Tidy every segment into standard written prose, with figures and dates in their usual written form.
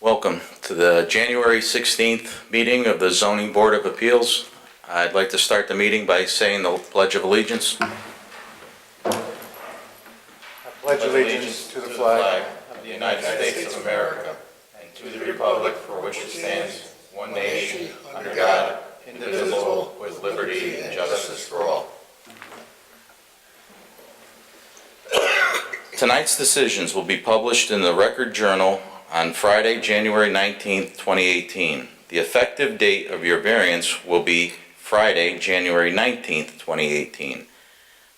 Welcome to the January 16th meeting of the Zoning Board of Appeals. I'd like to start the meeting by saying the Pledge of Allegiance. I pledge allegiance to the flag of the United States of America and to the republic for which it stands, one nation, under God, indivisible, with liberty and justice for all. Tonight's decisions will be published in the Record Journal on Friday, January 19th, 2018. The effective date of your variance will be Friday, January 19th, 2018.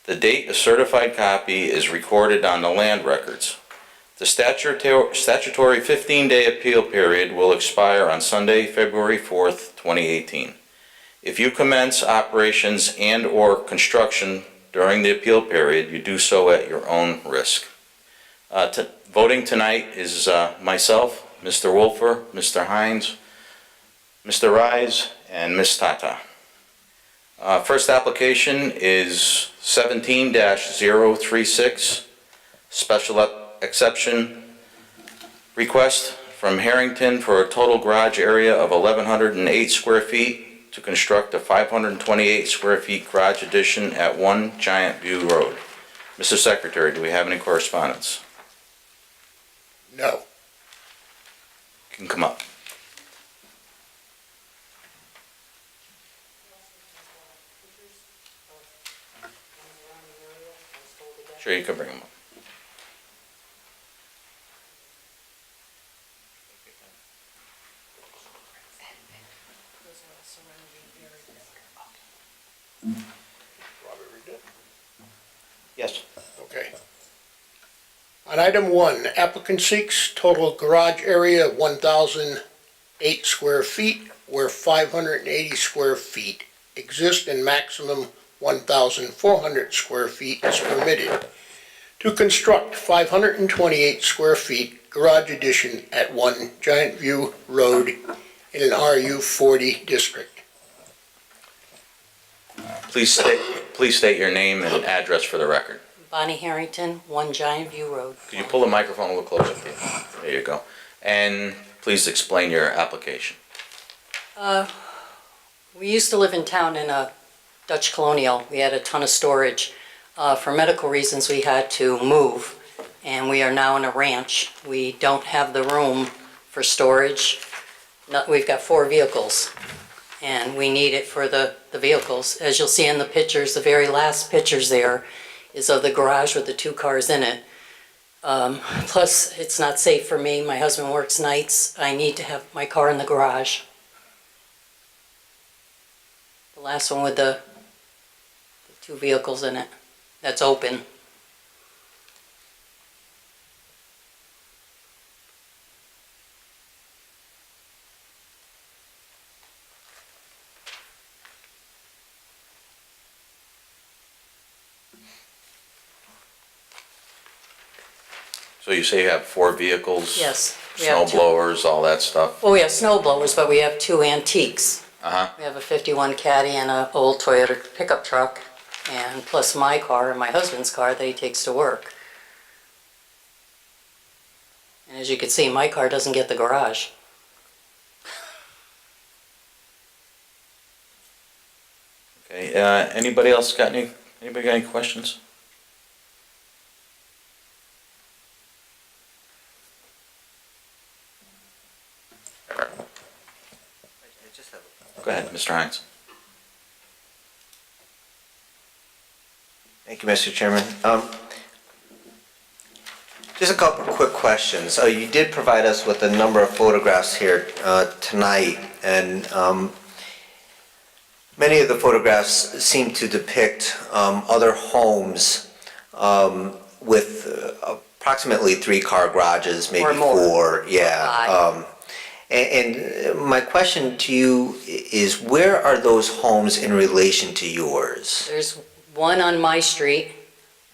The date a certified copy is recorded on the land records. The statutory 15-day appeal period will expire on Sunday, February 4th, 2018. If you commence operations and/or construction during the appeal period, you do so at your own risk. Voting tonight is myself, Mr. Wolfer, Mr. Hines, Mr. Rise, and Ms. Tata. First application is 17-036, special exception request from Harrington for a total garage area of 1,108 square feet to construct a 528 square feet garage addition at 1 Giant View Road. Mr. Secretary, do we have any correspondence? No. You can come up. Sure, you can bring them up. Robert, read it. Yes. Okay. On item 1, applicant seeks total garage area of 1,008 square feet, where 580 square feet exist and maximum 1,400 square feet is permitted, to construct 528 square feet garage addition at 1 Giant View Road in an RU40 district. Please state your name and address for the record. Bonnie Harrington, 1 Giant View Road. Could you pull the microphone a little closer to you? There you go. And please explain your application. We used to live in town in a Dutch colonial. We had a ton of storage. For medical reasons, we had to move, and we are now in a ranch. We don't have the room for storage. We've got 4 vehicles, and we need it for the vehicles. As you'll see in the pictures, the very last pictures there is of the garage with the 2 cars in it. Plus, it's not safe for me. My husband works nights. I need to have my car in the garage. The last one with the 2 vehicles in it, that's open. So you say you have 4 vehicles? Yes. Snow blowers, all that stuff? Well, we have snow blowers, but we have 2 antiques. Uh-huh. We have a 51 Caddy and an old Toyota pickup truck, and plus my car and my husband's car that he takes to work. And as you can see, my car doesn't get the garage. Okay, anybody else got any questions? Go ahead, Mr. Hines. Thank you, Mr. Chairman. Just a couple of quick questions. You did provide us with a number of photographs here tonight, and many of the photographs seem to depict other homes with approximately 3-car garages, maybe Or more. 4. Yeah. Or 5. And my question to you is, where are those homes in relation to yours? There's one on my street.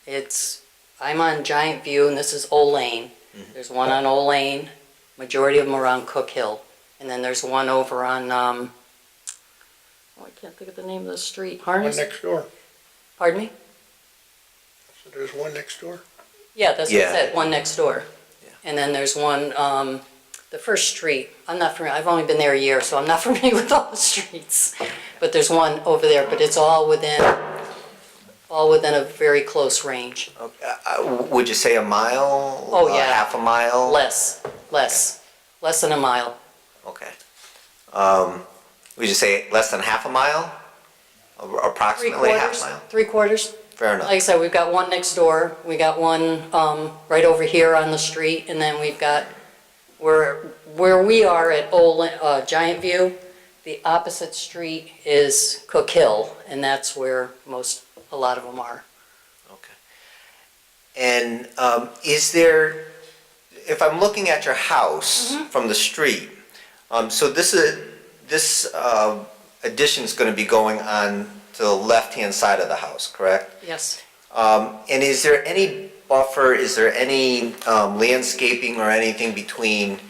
I'm on Giant View, and this is Old Lane. There's one on Old Lane. Majority of them are on Cook Hill. And then there's one over on, I can't think of the name of the street. One Harness? next door. Pardon me? So there's one next door? Yeah, that's what Yeah. I said, one next door. Yeah. And then there's one the first street, I'm not familiar, I've only been there a year, so I'm not familiar with all the streets. But there's one over there, but it's all within a very close range. Would you say a mile? Oh, yeah. Half a mile? Less than a mile. Okay. Would you say less than half a mile? Approximately half a mile? 3/4. Fair enough. Like I said, we've got one next door, we got one right over here on the street, and then we've got, where we are at Giant View, the opposite street is Cook Hill, and that's where a lot of them are. Okay. And is there, if I'm looking at your house from the street, so this addition is going to be going on to the left-hand side of the house, correct? Yes. And is there any buffer, is there any landscaping or anything between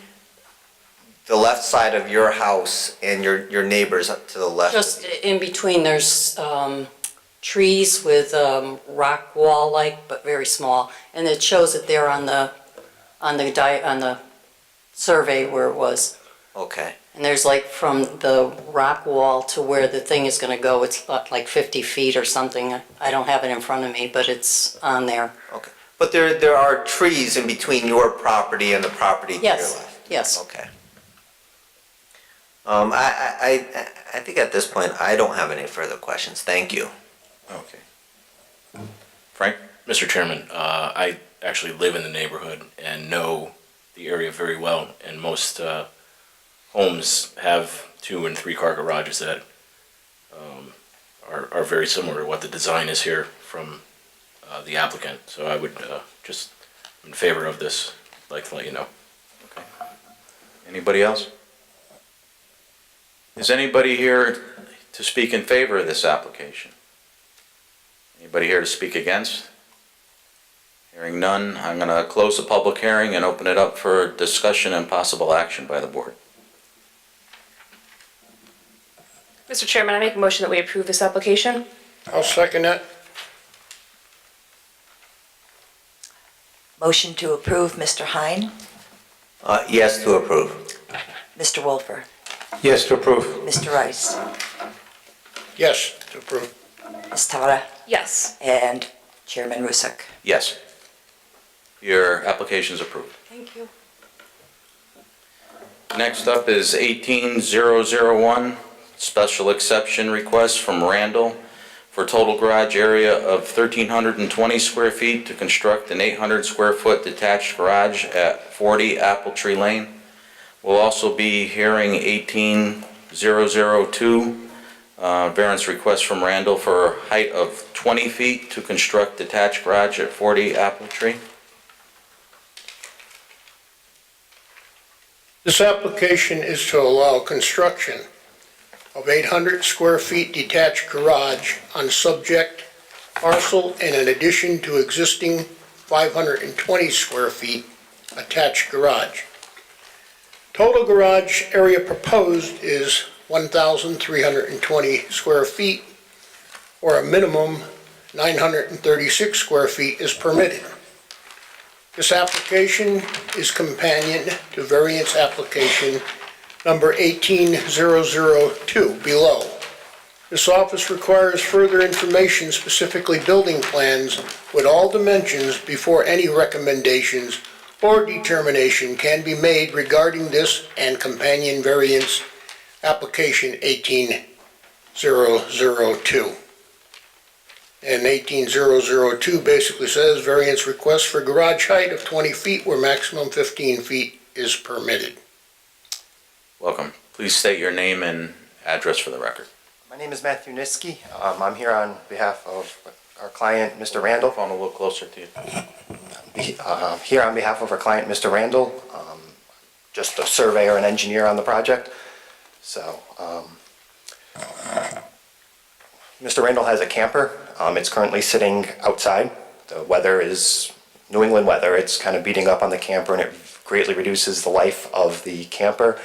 the left side of your house and your neighbors up to the left? Just in between, there's trees with rock wall-like, but very small, and it shows it there on the survey where it was. Okay. And there's like from the rock wall to where the thing is gonna go, it's like 50 feet or something. I don't have it in front of me, but it's on there. Okay. But there are trees in between your property and the property to your Yes, left? yes. Okay. I think at this point, I don't have any further questions. Thank you. Okay. Frank? Mr. Chairman, I actually live in the neighborhood and know the area very well, and most homes have 2- and 3-car garages that are very similar to what the design is here from the applicant. So I would just, in favor of this, like to let you know. Okay. Anybody else? Is anybody here to speak in favor of this application? Anybody here to speak against? Hearing none, I'm going to close the public hearing and open it up for discussion and possible action by the board. Mr. Chairman, I make a motion that we approve this application. I'll second that. Motion to approve, Mr. Hine. Yes to approve. Mr. Wolfer. Yes to approve. Mr. Rice. Yes, to approve. Ms. Tara. Yes. And Chairman Rusak. Yes. Your application is approved. Thank you. Next up is 18001, special exception request from Randall for total garage area of 1,320 square feet to construct an 800 square foot detached garage at 40 Apple Tree Lane. We'll also be hearing 18002, variance request from Randall for a height of 20 feet to construct detached garage at 40 Apple Tree. This application is to allow construction of 800 square feet detached garage on subject parcel and in addition to existing 520 square feet attached garage. Total garage area proposed is 1,320 square feet, or a minimum 936 square feet is permitted. This application is companion to variance application number 18002 below. This office requires further information, specifically building plans with all dimensions before any recommendations or determination can be made regarding this and companion variance application 18002. And 18002 basically says variance request for garage height of 20 feet where maximum 15 feet is permitted. Welcome. Please state your name and address for the record. My name is Matthew Niski. I'm here on behalf of our client, Mr. Randall. Phone a little closer to you. Here on behalf of our client, Mr. Randall, just a surveyor and engineer on the project. So, Mr. Randall has a camper. It's currently sitting outside. The weather is New England weather. It's kind of beating up on the camper and it greatly reduces the life of the camper.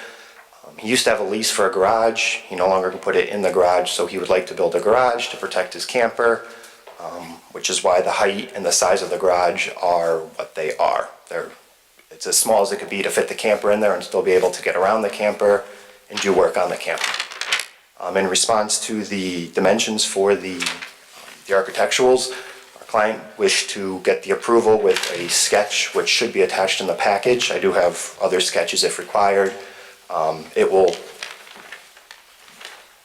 He used to have a lease for a garage. He no longer can put it in the garage, so he would like to build a garage to protect his camper, which is why the height and the size of the garage are what they are. It's as small as it could be to fit the camper in there and still be able to get around the camper and do work on the camper. In response to the dimensions for the architecturals, our client wished to get the approval with a sketch, which should be attached in the package. I do have other sketches if required. It will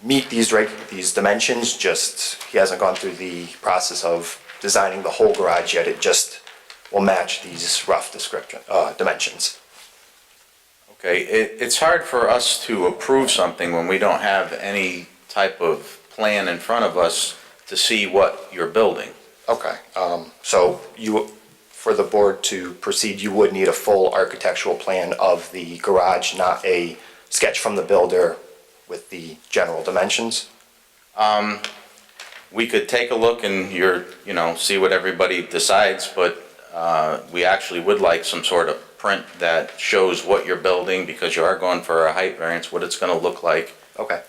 meet these dimensions, just he hasn't gone through the process of designing the whole garage yet. It just will match these rough dimensions. Okay, it's hard for us to approve something when we don't have any type of plan in front of us to see what you're building. Okay, so for the board to proceed, you would need a full architectural plan of the garage, not a sketch from the builder with the general dimensions? We could take a look and see what everybody decides, but we actually would like some sort of print that shows what you're building, because you are going for a height variance, what it's gonna look like. Okay.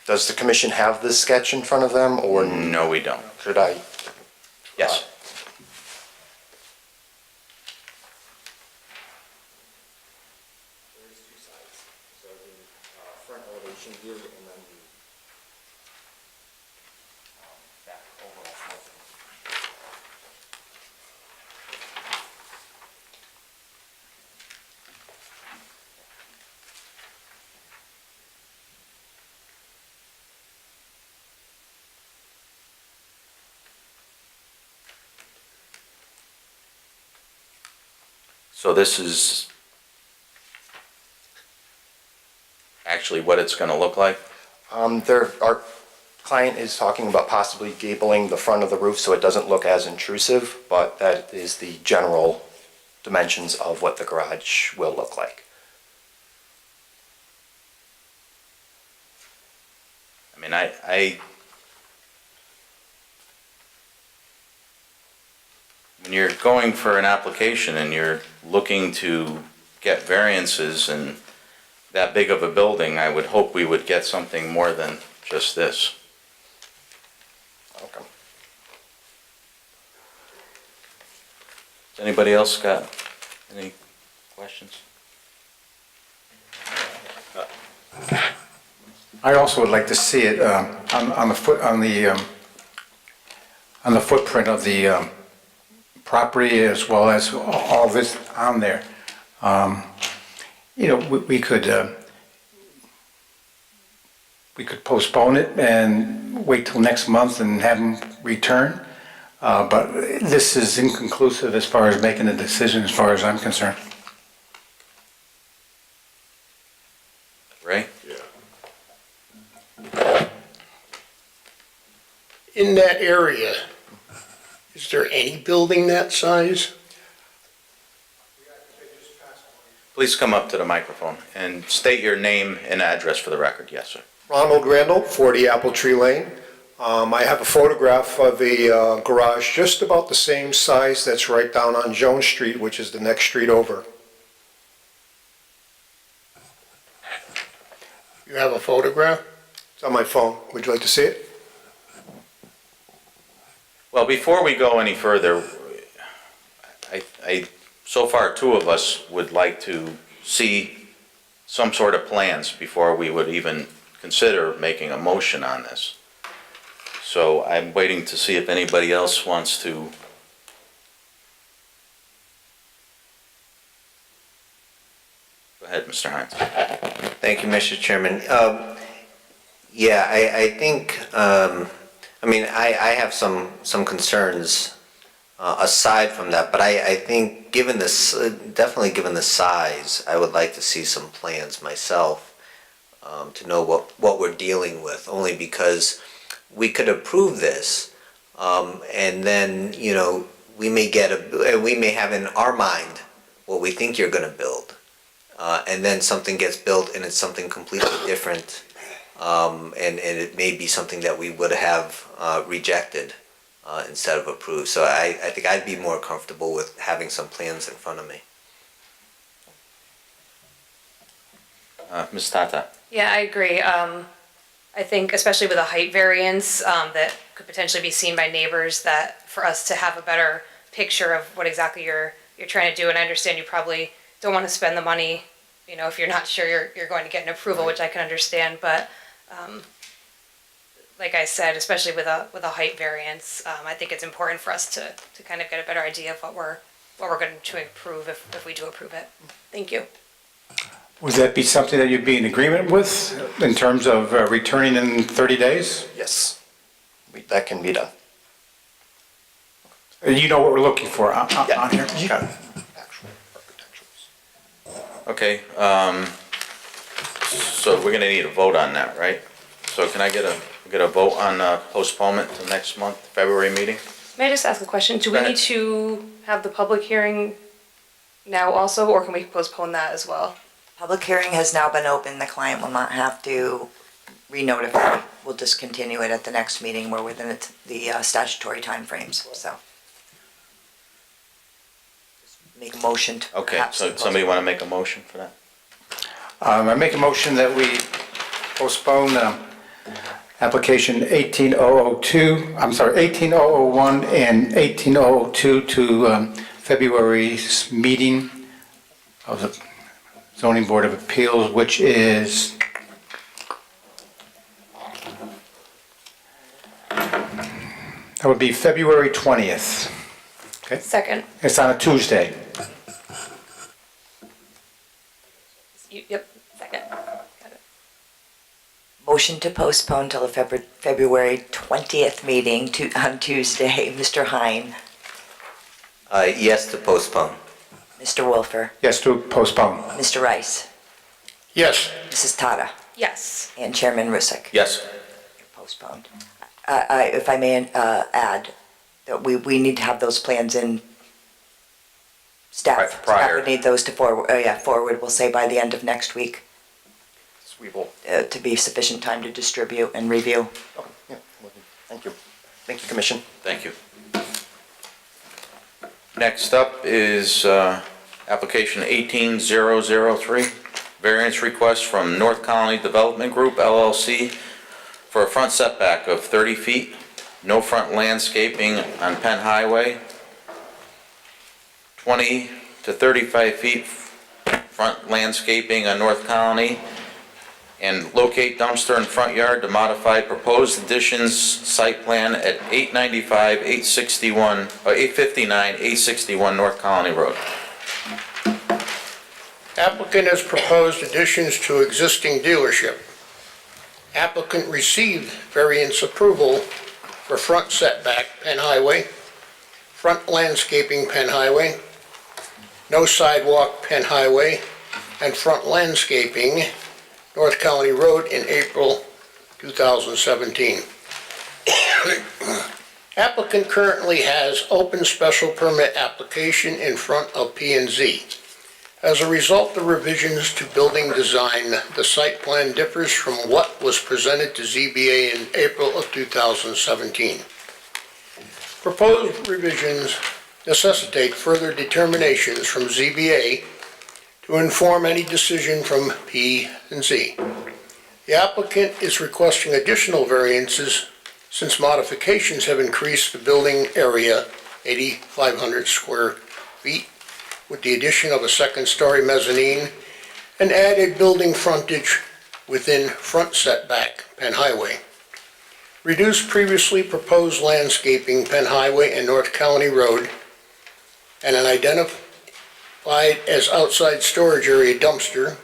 Does the commission have this sketch in front of them, or? No, we don't. Should I? Yes. There's two sides. So the front elevation view and then the back overall floor. So this is actually what it's gonna look like? Our client is talking about possibly gabling the front of the roof so it doesn't look as intrusive, but that is the general dimensions of what the garage will look like. I mean, when you're going for an application and you're looking to get variances and that big of a building, I would hope we would get something more than just this. Okay. Has anybody else got any questions? I also would like to see it on the footprint of the property, as well as all this on there. We could postpone it and wait till next month and have them return. But this is inconclusive as far as making a decision, as far as I'm concerned. Ray? In that area, is there any building that size? Please come up to the microphone and state your name and address for the record. Yes, sir. Ronald Randall, 40 Apple Tree Lane. I have a photograph of the garage just about the same size that's right down on Jones Street, which is the next street over. You have a photograph? It's on my phone. Would you like to see it? Well, before we go any further, so far, two of us would like to see some sort of plans before we would even consider making a motion on this. So I'm waiting to see if anybody else wants to. Go ahead, Mr. Hines. Thank you, Mr. Chairman. Yeah, I think, I have some concerns aside from that, but I think definitely given the size, I would like to see some plans myself to know what we're dealing with, only because we could approve this and then, we may have in our mind what we think you're gonna build. And then something gets built and it's something completely different. And it may be something that we would have rejected instead of approved. So I think I'd be more comfortable with having some plans in front of me. Ms. Tata. Yeah, I agree. I think especially with a height variance that could potentially be seen by neighbors, that for us to have a better picture of what exactly you're you're trying to do, and I understand you probably don't want to spend the money, you know, if you're not sure you're going to get an approval, which I can understand, but, like I said, especially with a height variance, I think it's important for us to kind of get a better idea of what we're going to approve if we do approve it. Thank you. Would that be something that you'd be in agreement with in terms of returning in 30 days? Yes, that can be done. You know what we're looking for on here? Got it. Actual architecturals. Okay, so we're gonna need a vote on that, right? So can I get a vote on postponement to next month, February meeting? May I just ask a question? Do we Go ahead. need to have the public hearing now also, or can we postpone that as well? Public hearing has now been open. The client will not have to re-notify. We'll just continue it at the next meeting. We're within the statutory timeframes, so. Make a motion to Okay, perhaps. so somebody wanna make a motion for that? I make a motion that we postpone application 18002, I'm sorry, 18001 and 18002 to February's meeting of the Zoning Board of Appeals, which is that would be February 20th. Okay, Second. it's on a Tuesday. Yep, second. Got it. Motion to postpone till the February 20th meeting on Tuesday. Mr. Hine, Yes to postpone. Mr. Wolfer, Yes, to postpone. Mr. Rice, Yes. Mrs. Tata, Yes. and Chairman Rusick. Yes. Postponed. If I may add, that we need to have those plans in staff. Prior. Staff would need those to forward, we'll say by the end of next week, We will, to be sufficient time to distribute and review. okay, yeah, thank you. Thank you, Commission. Thank you. Next up is application 18003, variance request from North Colony Development Group LLC for a front setback of 30 feet, no front landscaping on Penn Highway, 20 to 35 feet front landscaping on North Colony, and locate dumpster in front yard to modify proposed additions site plan at 859, 861 North Colony Road. Applicant has proposed additions to existing dealership. Applicant received variance approval for front setback Penn Highway, front landscaping Penn Highway, no sidewalk Penn Highway, and front landscaping North County Road in April 2017. Applicant currently has open special permit application in front of P&Z. As a result of revisions to building design, the site plan differs from what was presented to ZBA in April of 2017. Proposed revisions necessitate further determinations from ZBA to inform any decision from P&Z. The applicant is requesting additional variances since modifications have increased the building area 8,500 square feet with the addition of a second-story mezzanine and added building frontage within front setback Penn Highway. Reduced previously proposed landscaping Penn Highway and North County Road, and an identified as outside storage area dumpster.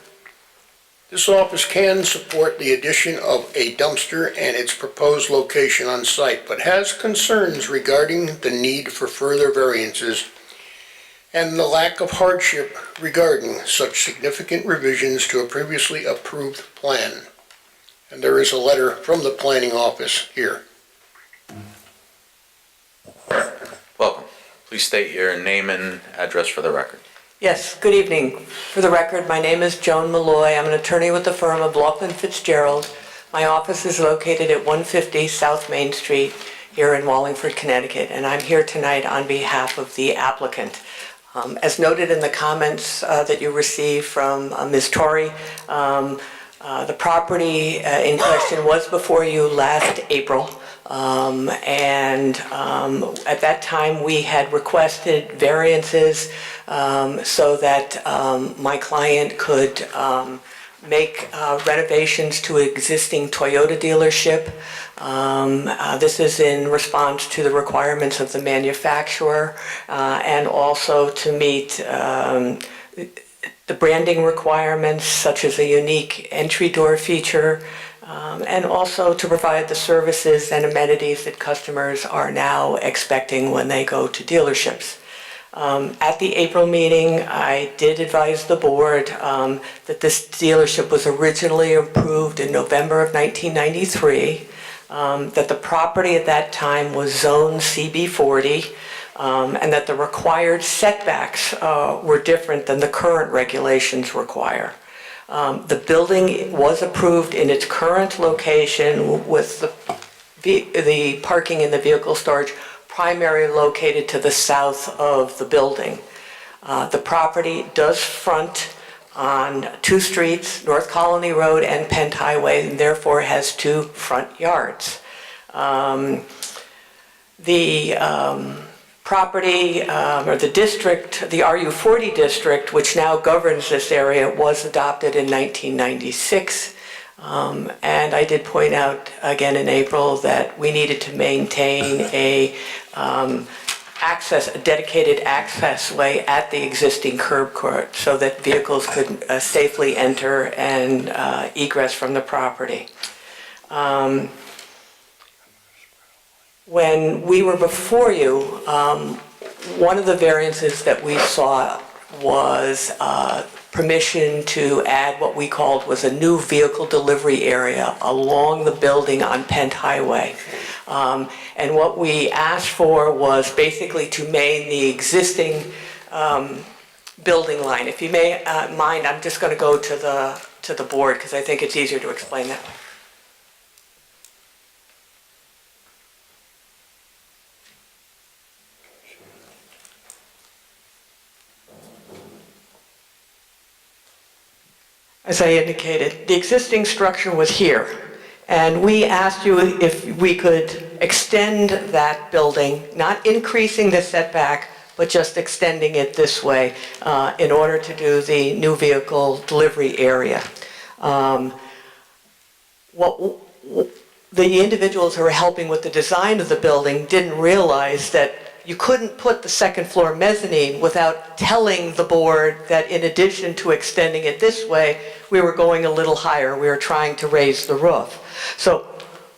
This office can support the addition of a dumpster and its proposed location on site, but has concerns regarding the need for further variances and the lack of hardship regarding such significant revisions to a previously approved plan. And there is a letter from the planning office here. Welcome. Please state your name and address for the record. Yes, good evening. For the record, my name is Joan Malloy. I'm an attorney with the firm of Laughlin Fitzgerald. My office is located at 150 South Main Street here in Wallingford, Connecticut, and I'm here tonight on behalf of the applicant. As noted in the comments that you received from Ms. Torrey, the property in question was before you last April. At that time, we had requested variances so that my client could make renovations to an existing Toyota dealership. This is in response to the requirements of the manufacturer and also to meet the branding requirements, such as a unique entry door feature, and also to provide the services and amenities that customers are now expecting when they go to dealerships. At the April meeting, I did advise the board that this dealership was originally approved in November of 1993, that the property at that time was zone CB40, and that the required setbacks were different than the current regulations require. The building was approved in its current location with the parking and the vehicle storage primarily located to the south of the building. The property does front on two streets, North Colony Road and Pent Highway, and therefore has two front yards. The property, or the district, the RU40 district, which now governs this area, was adopted in 1996. And I did point out again in April that we needed to maintain a dedicated access way at the existing curb court so that vehicles could safely enter and egress from the property. When we were before you, one of the variances that we saw was permission to add what we called was a new vehicle delivery area along the building on Pent Highway. And what we asked for was basically to maintain the existing building line. If you may mind, I'm just going to go to the board because I think it's easier to explain that way. As I indicated, the existing structure was here, and we asked you if we could extend that building, not increasing the setback, but just extending it this way in order to do the new vehicle delivery area. The individuals who were helping with the design of the building didn't realize that you couldn't put the second floor mezzanine without telling the board that in addition to extending it this way, we were going a little higher. We were trying to raise the roof. So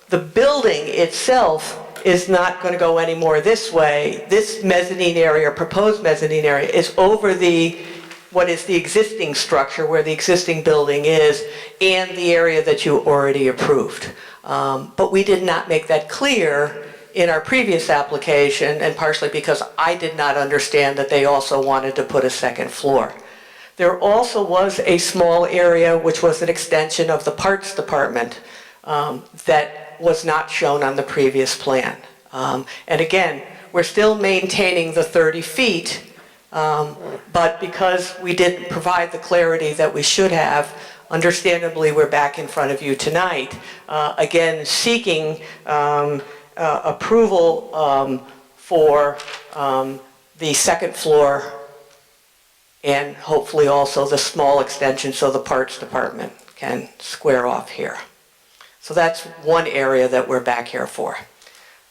the building itself is not going to go any more this way. This mezzanine area, proposed mezzanine area, is over what is the existing structure where the existing building is and the area that you already approved. But we did not make that clear in our previous application, and partially because I did not understand that they also wanted to put a second floor. There also was a small area which was an extension of the parts department that was not shown on the previous plan. And again, we're still maintaining the 30 feet, but because we didn't provide the clarity that we should have, understandably we're back in front of you tonight, again seeking approval for the second floor and hopefully also the small extension so the parts department can square off here. So that's one area that we're back here for.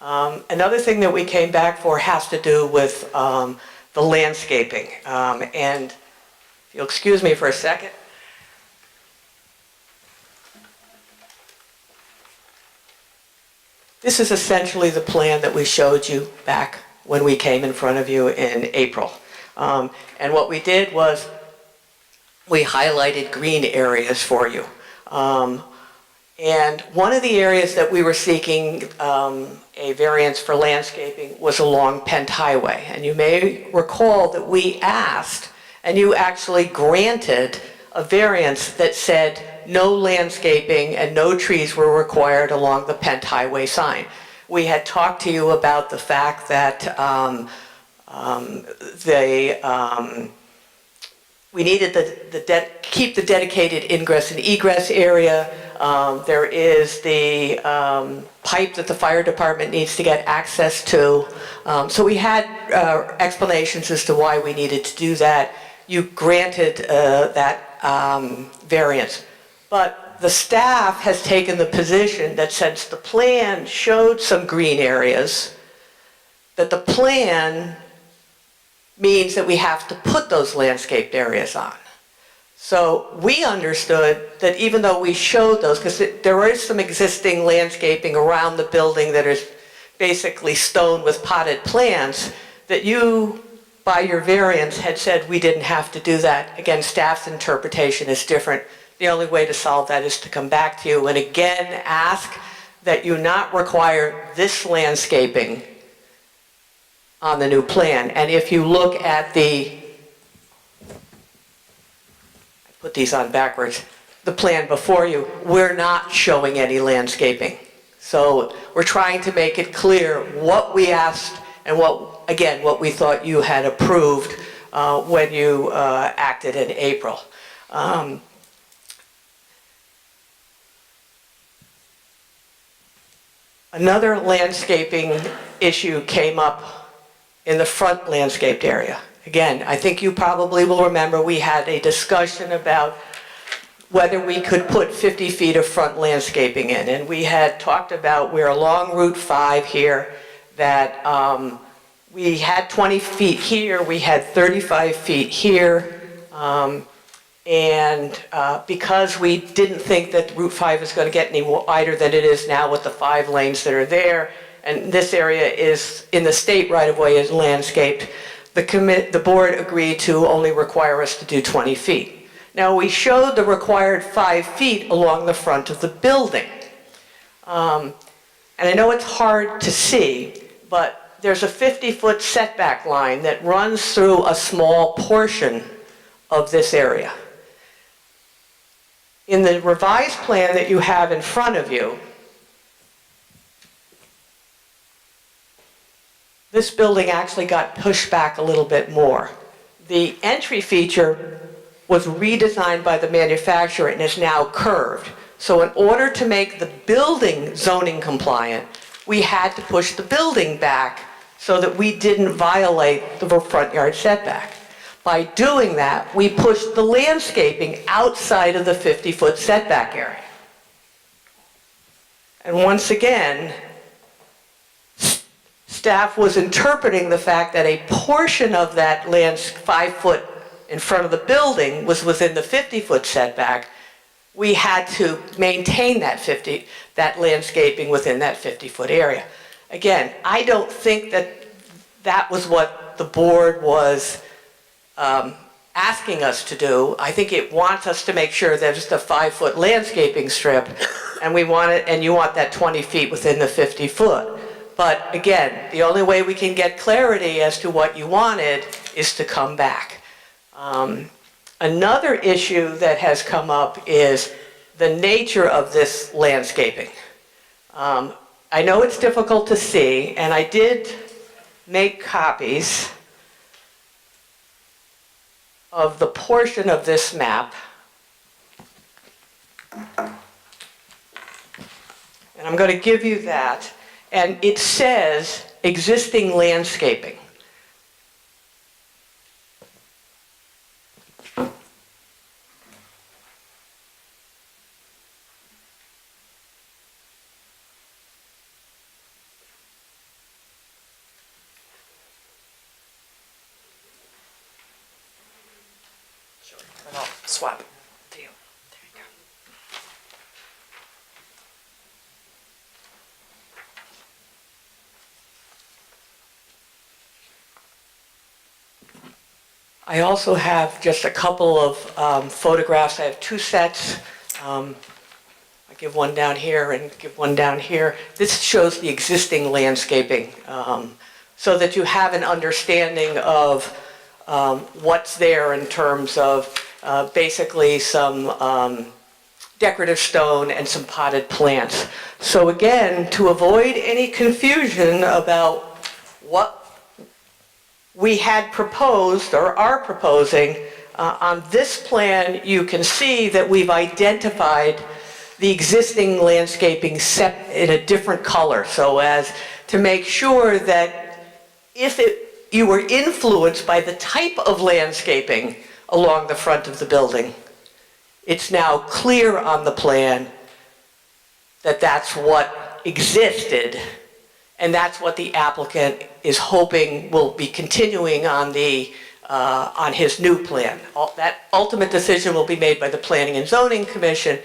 Another thing that we came back for has to do with the landscaping. And if you'll excuse me for a second. This is essentially the plan that we showed you back when we came in front of you in April. And what we did was we highlighted green areas for you. And one of the areas that we were seeking a variance for landscaping was along Pent Highway. And you may recall that we asked, and you actually granted a variance that said no landscaping and no trees were required along the Pent Highway sign. We had talked to you about the fact that we needed to keep the dedicated ingress and egress area. There is the pipe that the fire department needs to get access to. So we had explanations as to why we needed to do that. You granted that variance. But the staff has taken the position that since the plan showed some green areas, that the plan means that we have to put those landscaped areas on. So we understood that even though we showed those, because there is some existing landscaping around the building that is basically stone with potted plants, that you, by your variance, had said we didn't have to do that. Again, staff's interpretation is different. The only way to solve that is to come back to you and again ask that you not require this landscaping on the new plan. And if you look at put these on backwards, the plan before you, we're not showing any landscaping. So we're trying to make it clear what we asked and what we thought you had approved when you acted in April. Another landscaping issue came up in the front landscaped area. Again, I think you probably will remember we had a discussion about whether we could put 50 feet of front landscaping in. And we had talked about, we're along Route 5 here, that we had 20 feet here, we had 35 feet here. Because we didn't think that Route 5 is going to get any wider than it is now with the 5 lanes that are there, and this area is in the state right-of-way is landscaped, the board agreed to only require us to do 20 feet. Now, we showed the required 5 feet along the front of the building. And I know it's hard to see, but there's a 50-foot setback line that runs through a small portion of this area. In the revised plan that you have in front of you, this building actually got pushed back a little bit more. The entry feature was redesigned by the manufacturer and is now curved. So in order to make the building zoning compliant, we had to push the building back so that we didn't violate the front yard setback. By doing that, we pushed the landscaping outside of the 50-foot setback area. And once again, staff was interpreting the fact that a portion of that 5 foot in front of the building was within the 50-foot setback. We had to maintain that landscaping within that 50-foot area. Again, I don't think that was what the board was asking us to do. I think it wants us to make sure that it's the 5-foot landscaping strip, and you want that 20 feet within the 50 foot. But again, the only way we can get clarity as to what you wanted is to come back. Another issue that has come up is the nature of this landscaping. I know it's difficult to see, and I did make copies of the portion of this map. And I'm going to give you that. And it says existing landscaping. And I'll swap to you. There you go. I also have just a couple of photographs. I have 2 sets. I give one down here and give one down here. This shows the existing landscaping so that you have an understanding of what's there in terms of basically some decorative stone and some potted plants. So again, to avoid any confusion about what we had proposed or are proposing, on this plan you can see that we've identified the existing landscaping set in a different color, so as to make sure that if you were influenced by the type of landscaping along the front of the building, it's now clear on the plan that that's what existed, and that's what the applicant is hoping will be continuing on his new plan. That ultimate decision will be made by the Planning and Zoning Commission,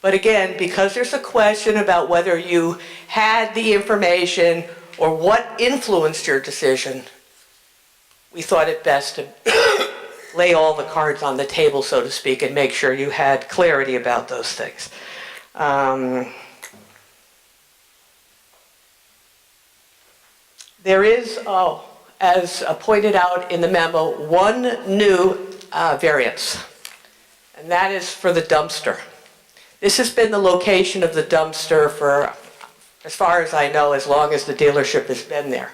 but again, because there's a question about whether you had the information or what influenced your decision, we thought it best to lay all the cards on the table, so to speak, and make sure you had clarity about those things. There is, as pointed out in the memo, one new variance, and that is for the dumpster. This has been the location of the dumpster for, as far as I know, as long as the dealership has been there.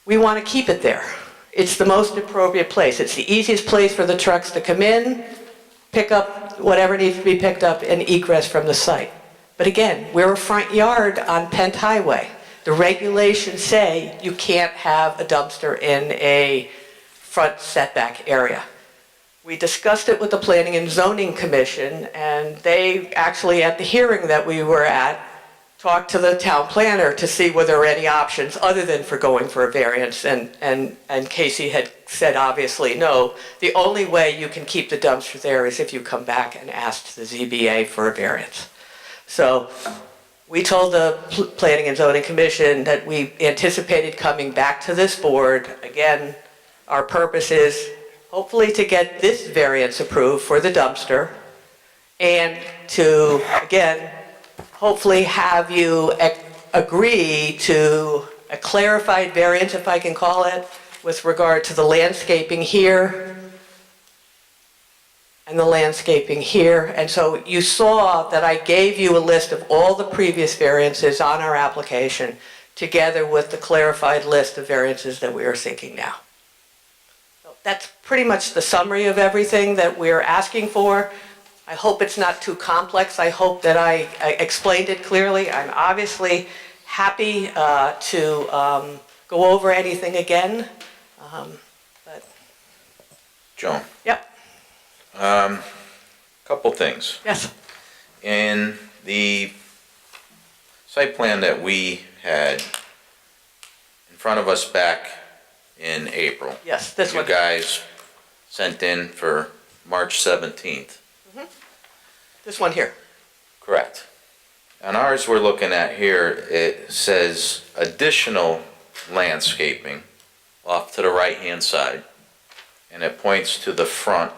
We want to keep it there. It's the most appropriate place. It's the easiest place for the trucks to come in, pick up whatever needs to be picked up, and egress from the site. But again, we're a front yard on Pent Highway. The regulations say you can't have a dumpster in a front setback area. We discussed it with the Planning and Zoning Commission, and they actually, at the hearing that we were at, talked to the town planner to see were there any options other than for going for a variance, and Casey had said obviously no. The only way you can keep the dumpster there is if you come back and ask the ZBA for a variance. So we told the Planning and Zoning Commission that we anticipated coming back to this board. Again, our purpose is hopefully to get this variance approved for the dumpster, and to, again, hopefully have you agree to a clarified variance, if I can call it, with regard to the landscaping here and the landscaping here. And so you saw that I gave you a list of all the previous variances on our application, together with the clarified list of variances that we are seeking now. So that's pretty much the summary of everything that we're asking for. I hope it's not too complex. I hope that I explained it clearly. I'm obviously happy to go over anything again. But Joan? Yep. Couple things. Yes. In the site plan that we had in front of us back in April. Yes, this one. You guys sent in for March 17th. This one here. Correct. On ours we're looking at here, it says additional landscaping off to the right-hand side, and it points to the front,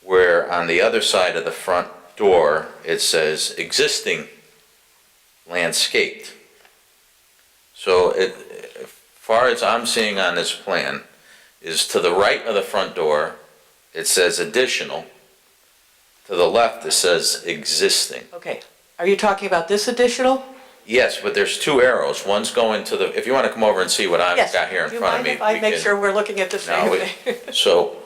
where on the other side of the front door it says existing landscaped. So as far as I'm seeing on this plan, is to the right of the front door it says additional. To the left, it says existing. Okay. Are you talking about this additional? Yes, but there's two arrows. One's going to the, if you want to come over and see what I've Yes. got here in front of me. Do you mind if I we make can- sure we're looking at the same No, thing? So,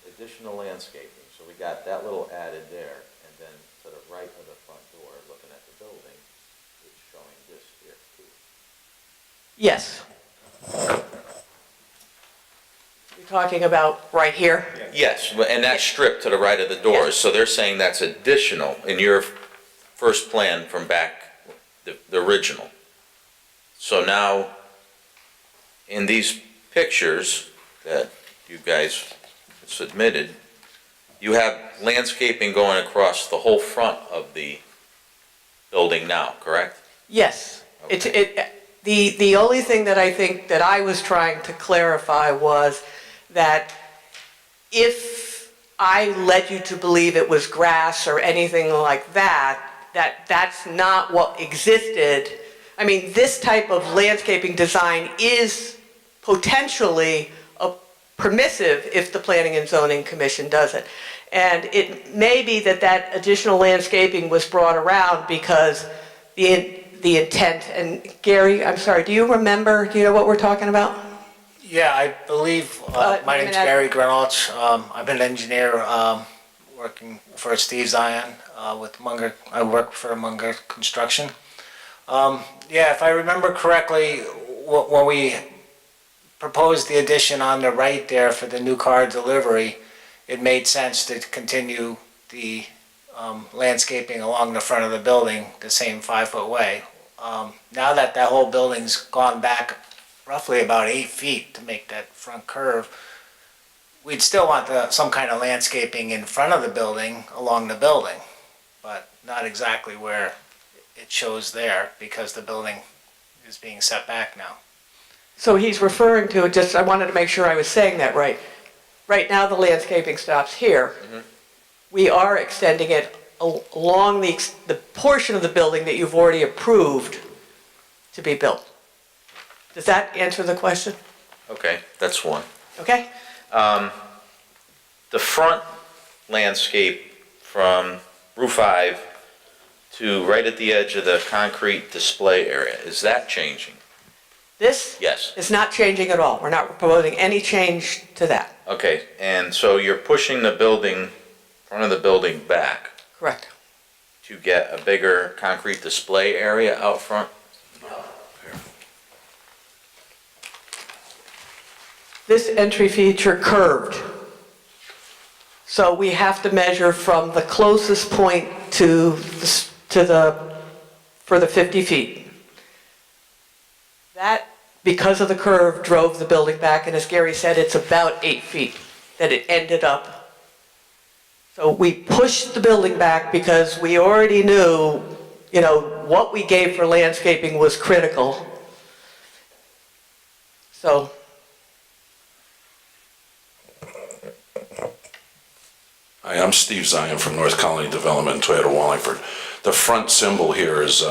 additional landscaping. So we got that little added there, and then to the right of the front door, looking at the building, it's showing this here too. Yes. You're talking about right here? Yes, and that's stripped to the right of the doors, so they're saying that's additional in your first plan from back, the original. So now, in these pictures that you guys submitted, you have landscaping going across the whole front of the building now, correct? Yes. The only thing that I think that I was trying to clarify was that if I led you to believe it was grass or anything like that, that's not what existed. I mean, this type of landscaping design is potentially permissive if the Planning and Zoning Commission does it. And it may be that that additional landscaping was brought around because the intent, and Gary, I'm sorry, do you know what we're talking about? Yeah, I believe, my name's Gary Grenouch. I'm an engineer. working for Steve Zion with Munger. I work for Munger Construction. Yeah, if I remember correctly, when we proposed the addition on the right there for the new car delivery, it made sense to continue the landscaping along the front of the building the same 5-foot way. Now that that whole building's gone back roughly about 8 feet to make that front curve, we'd still want some kind of landscaping in front of the building along the building, but not exactly where it shows there because the building is being set back now. So he's referring to, just, I wanted to make sure I was saying that right. Right now, the landscaping stops here. We are extending it along the portion of the building that you've already approved to be built. Does that answer the question? Okay, that's one. Okay? The front landscape from Route 5 to right at the edge of the concrete display area, is that changing? This Yes. is not changing at all. We're not proposing any change to that. Okay, and so you're pushing the building, front of the building back Correct. to get a bigger concrete display area out front? This entry feature curved. So we have to measure from the closest point for the 50 feet. That, because of the curve, drove the building back, and as Gary said, it's about 8 feet that it ended up. So we pushed the building back because we already knew, what we gave for landscaping was critical. So. Hi, I'm Steve Zion from North Colony Development in Toyota Wallingford. The front symbol here is,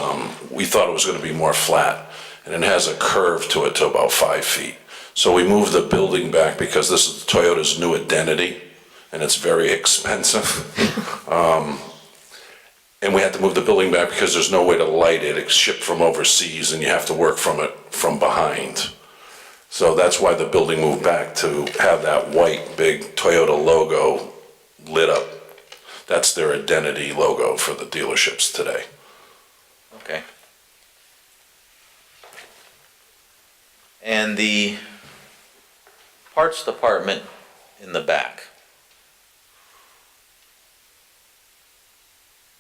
we thought it was going to be more flat, and it has a curve to it to about 5 feet. So we moved the building back because this is Toyota's new identity, and it's very expensive. And we had to move the building back because there's no way to light it. It's shipped from overseas, and you have to work from it from behind. So that's why the building moved back, to have that white big Toyota logo lit up. That's their identity logo for the dealerships today. Okay. And the parts department in the back,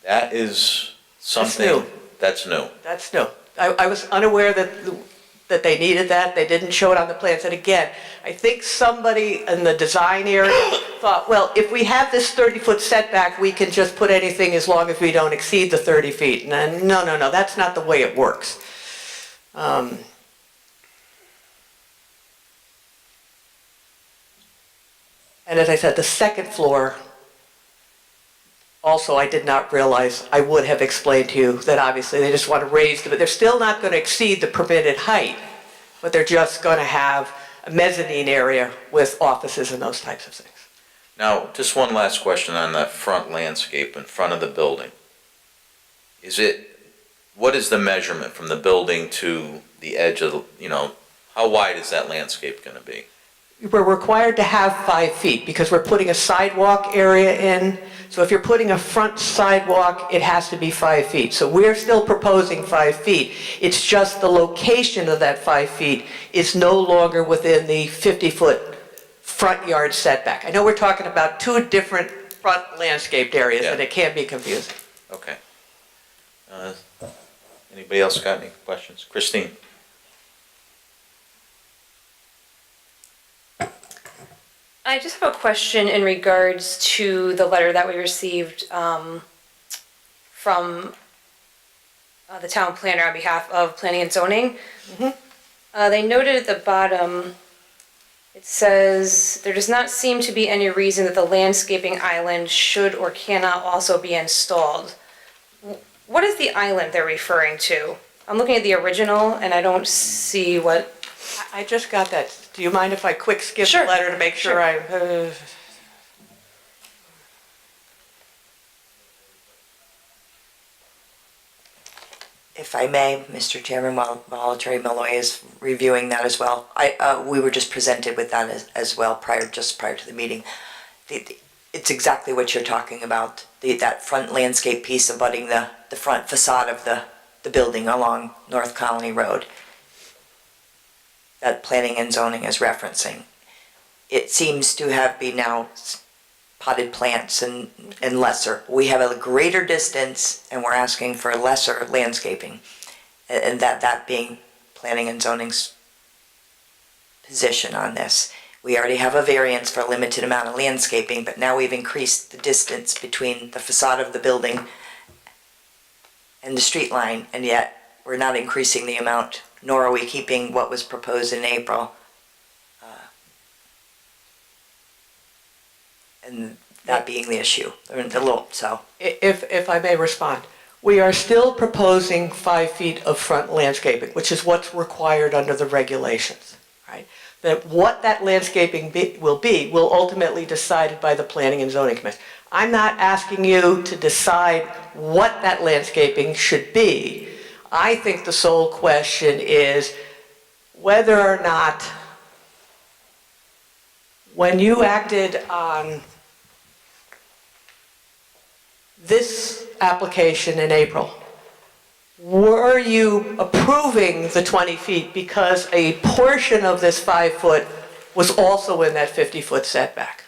that is something. That's new. That's new. That's new. I was unaware that they needed that. They didn't show it on the plans. And again, I think somebody in the design area thought, well, if we have this 30-foot setback, we can just put anything as long as we don't exceed the 30 feet. And then, no, that's not the way it works. And as I said, the second floor, also, I did not realize, I would have explained to you that obviously they just want to raise but they're still not going to exceed the permitted height, but they're just going to have a mezzanine area with offices and those types of things. Now, just one last question on that front landscape in front of the building. What is the measurement from the building to the edge of the, how wide is that landscape going to be? We're required to have 5 feet because we're putting a sidewalk area in. So if you're putting a front sidewalk, it has to be 5 feet. So we're still proposing 5 feet. It's just the location of that 5 feet is no longer within the 50-foot front yard setback. I know we're talking about two different front landscaped areas, and it can be confusing. Okay. Anybody else got any questions? Christine? I just have a question in regards to the letter that we received from the town planner on behalf of planning and zoning. They noted at the bottom, it says, there does not seem to be any reason that the landscaping island should or cannot also be installed. What is the island they're referring to? I'm looking at the original and I don't see what. I just got that. Do you mind if I quick skip Sure. the letter to make sure Sure. If I may, Mr. Chairman, while Attorney Malloy is reviewing that as well, we were just presented with that as well just prior to the meeting. it's exactly what you're talking about, that front landscape piece abutting the front facade of the building along North Colony Road that planning and zoning is referencing. It seems to have been now potted plants and lesser. We have a greater distance and we're asking for lesser landscaping. And that being planning and zoning's position on this. We already have a variance for a limited amount of landscaping, but now we've increased the distance between the facade of the building and the street line, and yet we're not increasing the amount, nor are we keeping what was proposed in April. And that being the issue, so. If I may respond, we are still proposing 5 feet of front landscaping, which is what's required under the regulations, right? That what that landscaping will ultimately decided by the Planning and Zoning Commission. I'm not asking you to decide what that landscaping should be. I think the sole question is whether or not, when you acted on this application in April, were you approving the 20 feet because a portion of this 5 foot was also in that 50-foot setback?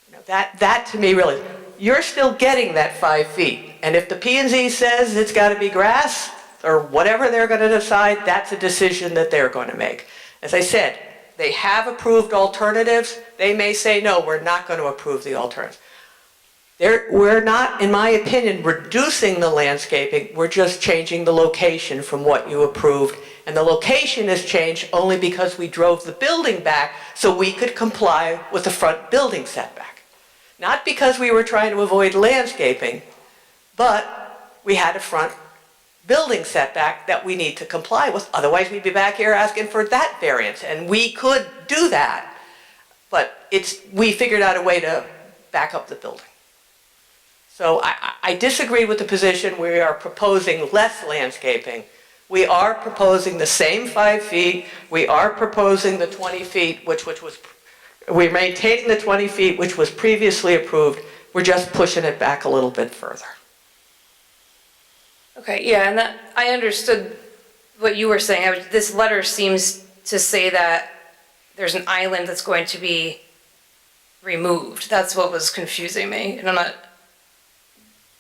You know, that to me really, you're still getting that 5 feet. And if the P&Z says it's got to be grass or whatever they're going to decide, that's a decision that they're going to make. As I said, they have approved alternatives. They may say, no, we're not going to approve the alternatives. We're not, in my opinion, reducing the landscaping, we're just changing the location from what you approved. And the location has changed only because we drove the building back so we could comply with the front building setback. Not because we were trying to avoid landscaping, but we had a front building setback that we need to comply with. Otherwise, we'd be back here asking for that variance. And we could do that, but we figured out a way to back up the building. So I disagree with the position we are proposing less landscaping. We are proposing the same 5 feet. We are proposing the 20 feet, we're maintaining the 20 feet, which was previously approved. We're just pushing it back a little bit further. Okay, yeah, and I understood what you were saying. This letter seems to say that there's an island that's going to be removed. That's what was confusing me, and I'm not,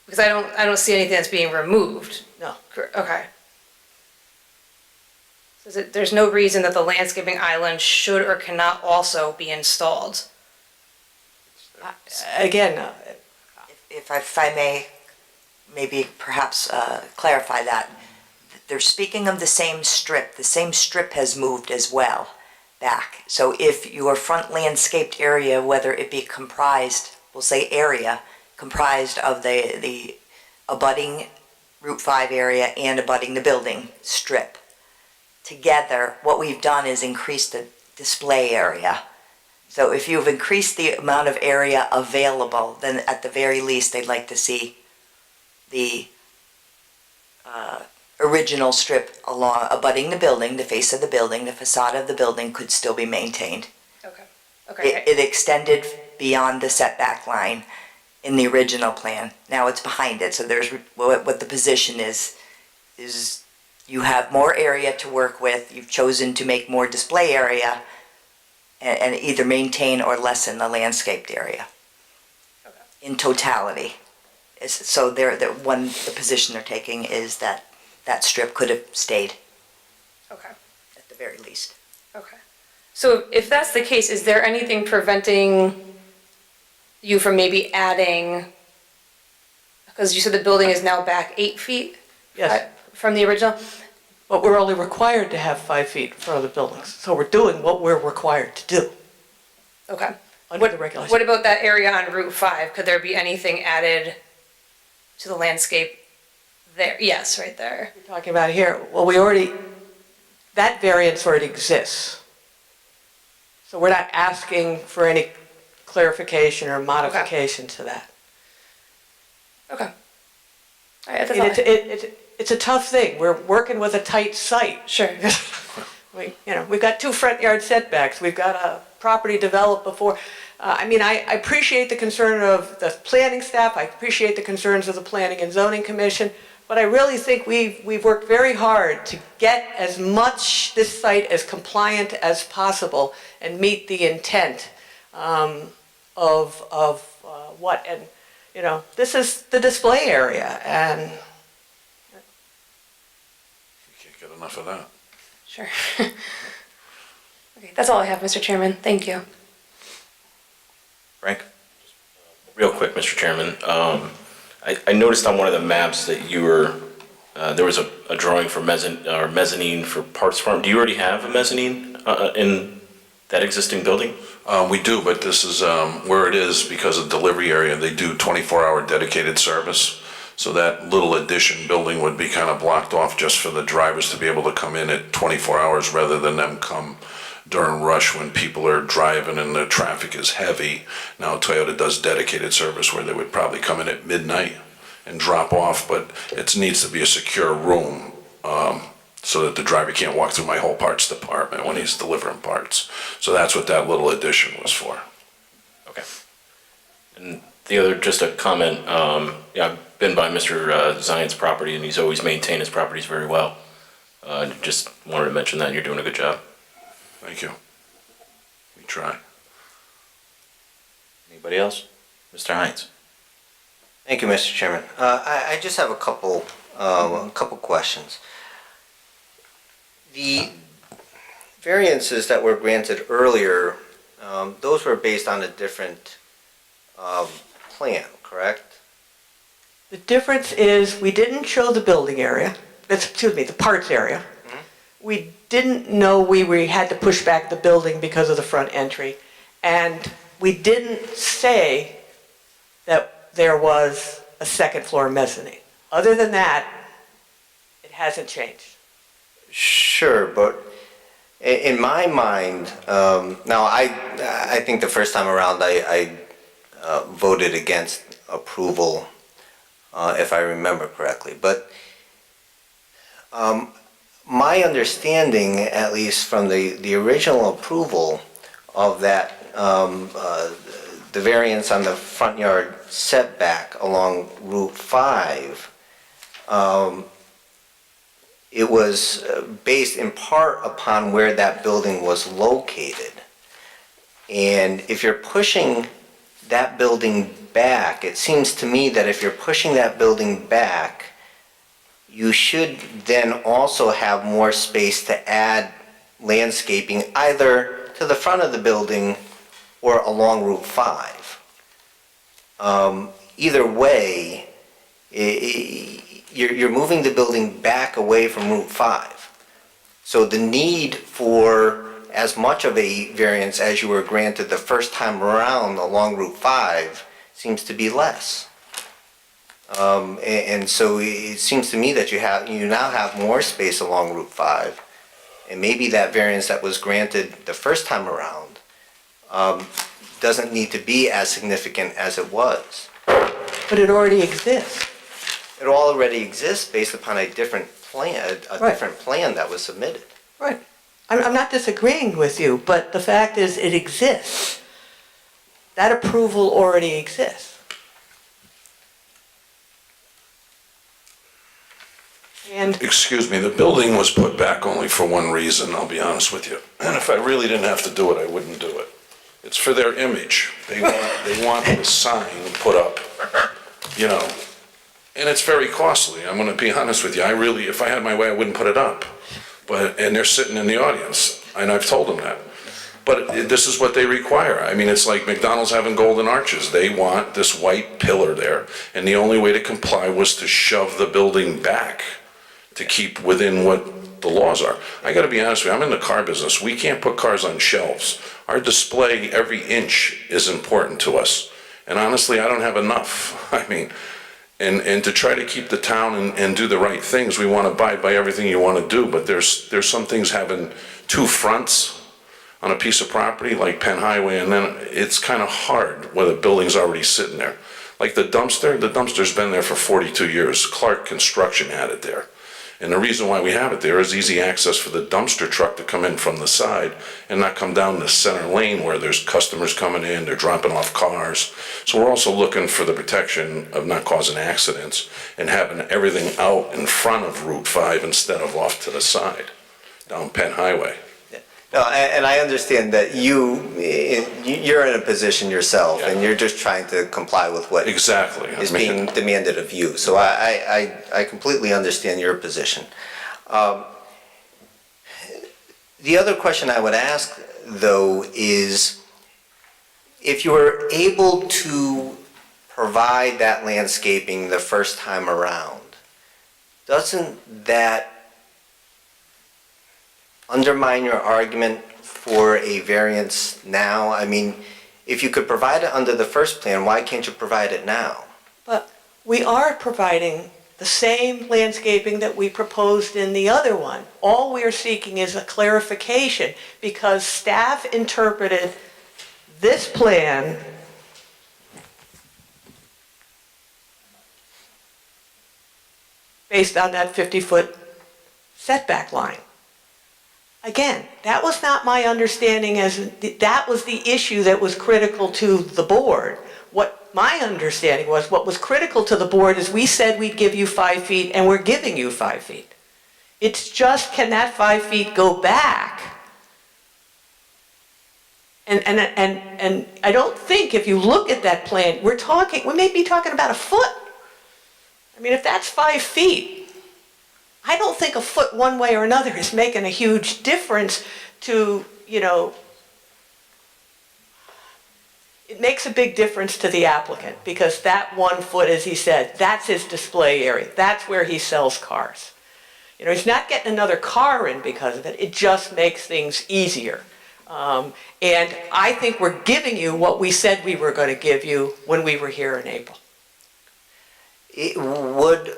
because I don't see anything that's being removed. No. Okay. So there's no reason that the landscaping island should or cannot also be installed. Again, If I may, maybe perhaps clarify that. They're speaking of the same strip. The same strip has moved as well back. So if your front landscaped area, whether it be comprised, we'll say area, comprised of the abutting Route 5 area and abutting the building strip, together, what we've done is increase the display area. So if you've increased the amount of area available, then at the very least, they'd like to see the original strip along abutting the building, the face of the building, the facade of the building could still be maintained. Okay. It extended beyond the setback line in the original plan. Now it's behind it, so there's what the position is you have more area to work with. You've chosen to make more display area and either maintain or lessen the landscaped area in totality. So the position they're taking is that that strip could have stayed. Okay. At the very least. Okay. So if that's the case, is there anything preventing you from maybe adding, because you said the building is now back 8 feet? yes, From the original? but we're only required to have 5 feet in front of the buildings. So we're doing what we're required to do Okay. under the regulations. What about that area on Route 5? Could there be anything added to the landscape there? Yes, right there. You're talking about here, well, that variance already exists. So we're not asking for any clarification or modification to that. Okay. All right, that's all. It's a tough thing. We're working with a tight site. Sure. We've got 2 front yard setbacks. We've got a property developed before. I mean, I appreciate the concern of the planning staff, I appreciate the concerns of the Planning and Zoning Commission, but I really think we've worked very hard to get as much this site as compliant as possible and meet the intent of what, and, you know, this is the display area, and You can't get enough of that. Sure. Okay, that's all I have, Mr. Chairman. Thank you. Frank? Real quick, Mr. Chairman, I noticed on one of the maps that you were, there was a drawing for mezzanine for Parks Farm. Do you already have a mezzanine in that existing building? We do, but this is where it is because of delivery area. They do 24-hour dedicated service. So that little addition building would be kind of blocked off just for the drivers to be able to come in at 24 hours rather than them come during rush when people are driving and the traffic is heavy. Now Toyota does dedicated service where they would probably come in at midnight and drop off, but it needs to be a secure room so that the driver can't walk through my whole parts department when he's delivering parts. So that's what that little addition was for. Okay. And the other, just a comment, yeah, I've been by Mr. Zion's property and he's always maintained his properties very well. Just wanted to mention that, and you're doing a good job. Thank you. We try. Anybody else? Mr. Hines? Thank you, Mr. Chairman. I just have a couple questions. The variances that were granted earlier, those were based on a different plan, correct? the difference is we didn't show the building area, excuse me, the parts area. We didn't know we had to push back the building because of the front entry. And we didn't say that there was a second floor mezzanine. Other than that, it hasn't changed. Sure, but in my mind, now I think the first time around I voted against approval, if I remember correctly. But my understanding, at least from the original approval of that, the variance on the front yard setback along Route 5, it was based in part upon where that building was located. And if you're pushing that building back, it seems to me that if you're pushing that building back, you should then also have more space to add landscaping either to the front of the building or along Route 5. Either way, you're moving the building back away from Route 5. So the need for as much of a variance as you were granted the first time around along Route 5 seems to be less. And so it seems to me that you now have more space along Route 5, and maybe that variance that was granted the first time around doesn't need to be as significant as it was. But it already exists. It already exists based upon a different plan, different plan that was submitted. Right. I'm not disagreeing with you, but the fact is it exists. That approval already exists. And Excuse me, the building was put back only for one reason, I'll be honest with you. And if I really didn't have to do it, I wouldn't do it. It's for their image. They want the sign put up, you know. And it's very costly, I'm gonna be honest with you. If I had my way, I wouldn't put it up. And they're sitting in the audience, and I've told them that. But this is what they require. I mean, it's like McDonald's having golden arches. They want this white pillar there, and the only way to comply was to shove the building back to keep within what the laws are. I gotta be honest with you, I'm in the car business. We can't put cars on shelves. Our display, every inch is important to us. And honestly, I don't have enough. I mean, and to try to keep the town and do the right things, we want to abide by everything you want to do, but there's some things having two fronts on a piece of property like Penn Highway, and then it's kind of hard where the building's already sitting there. Like the dumpster's been there for 42 years. Clark Construction had it there. And the reason why we have it there is easy access for the dumpster truck to come in from the side and not come down the center lane where there's customers coming in, they're dropping off cars. So we're also looking for the protection of not causing accidents and having everything out in front of Route 5 instead of off to the side, down Penn Highway. No, and I understand that you're in a position yourself, and you're just trying to comply with what Exactly. is being demanded of you. So I completely understand your position. The other question I would ask, though, is if you were able to provide that landscaping the first time around, doesn't that undermine your argument for a variance now? I mean, if you could provide it under the first plan, why can't you provide it now? But we are providing the same landscaping that we proposed in the other one. All we are seeking is a clarification because staff interpreted this plan based on that 50-foot setback line. Again, that was not my understanding that was the issue that was critical to the board. What my understanding was, what was critical to the board is we said we'd give you 5 feet and we're giving you 5 feet. It's just, can that 5 feet go back? And I don't think if you look at that plan, we may be talking about a foot. I mean, if that's 5 feet, I don't think a foot one way or another is making a huge difference to, it makes a big difference to the applicant because that 1 foot, as he said, that's his display area. That's where he sells cars. He's not getting another car in because of it. It just makes things easier. And I think we're giving you what we said we were going to give you when we were here in April. It would,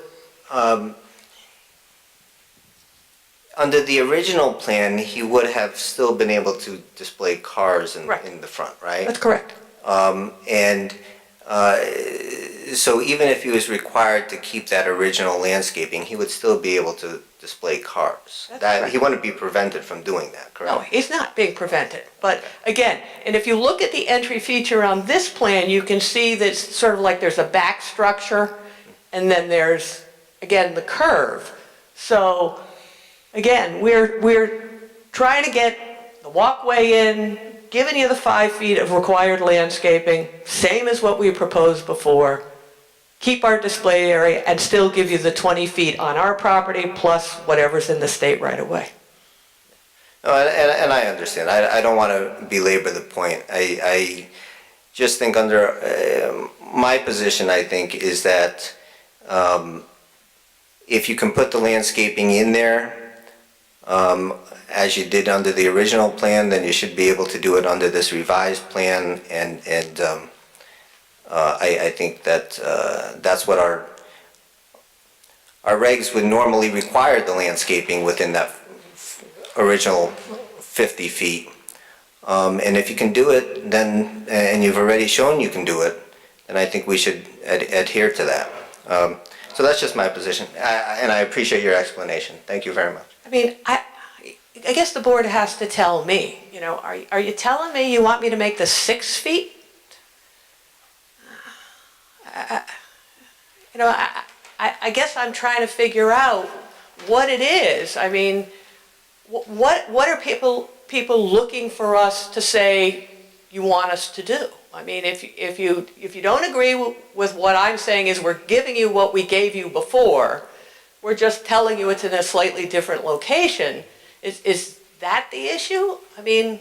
under the original plan, he would have still been able to display cars in the front, right? That's correct. So even if he was required to keep that original landscaping, he would still be able to display cars. He wouldn't be prevented from doing that, correct? No, he's not being prevented. But again, and if you look at the entry feature on this plan, you can see that it's sort of like there's a back structure and then there's, again, the curve. So again, we're trying to get the walkway in, giving you the 5 feet of required landscaping, same as what we proposed before, keep our display area, and still give you the 20 feet on our property plus whatever's in the state right away. No, and I understand. I don't want to belabor the point. I just think under my position, I think, is that if you can put the landscaping in there, as you did under the original plan, then you should be able to do it under this revised plan, and I think that that's what our regs would normally require the landscaping within that original 50 feet. And if you can do it, then, and you've already shown you can do it, then I think we should adhere to that. So that's just my position, and I appreciate your explanation. Thank you very much. I mean, I guess the board has to tell me, are you telling me you want me to make this 6 feet? I guess I'm trying to figure out what it is. I mean, what are people looking for us to say you want us to do? I mean, if you don't agree with what I'm saying is we're giving you what we gave you before, we're just telling you it's in a slightly different location. Is that the issue? I mean,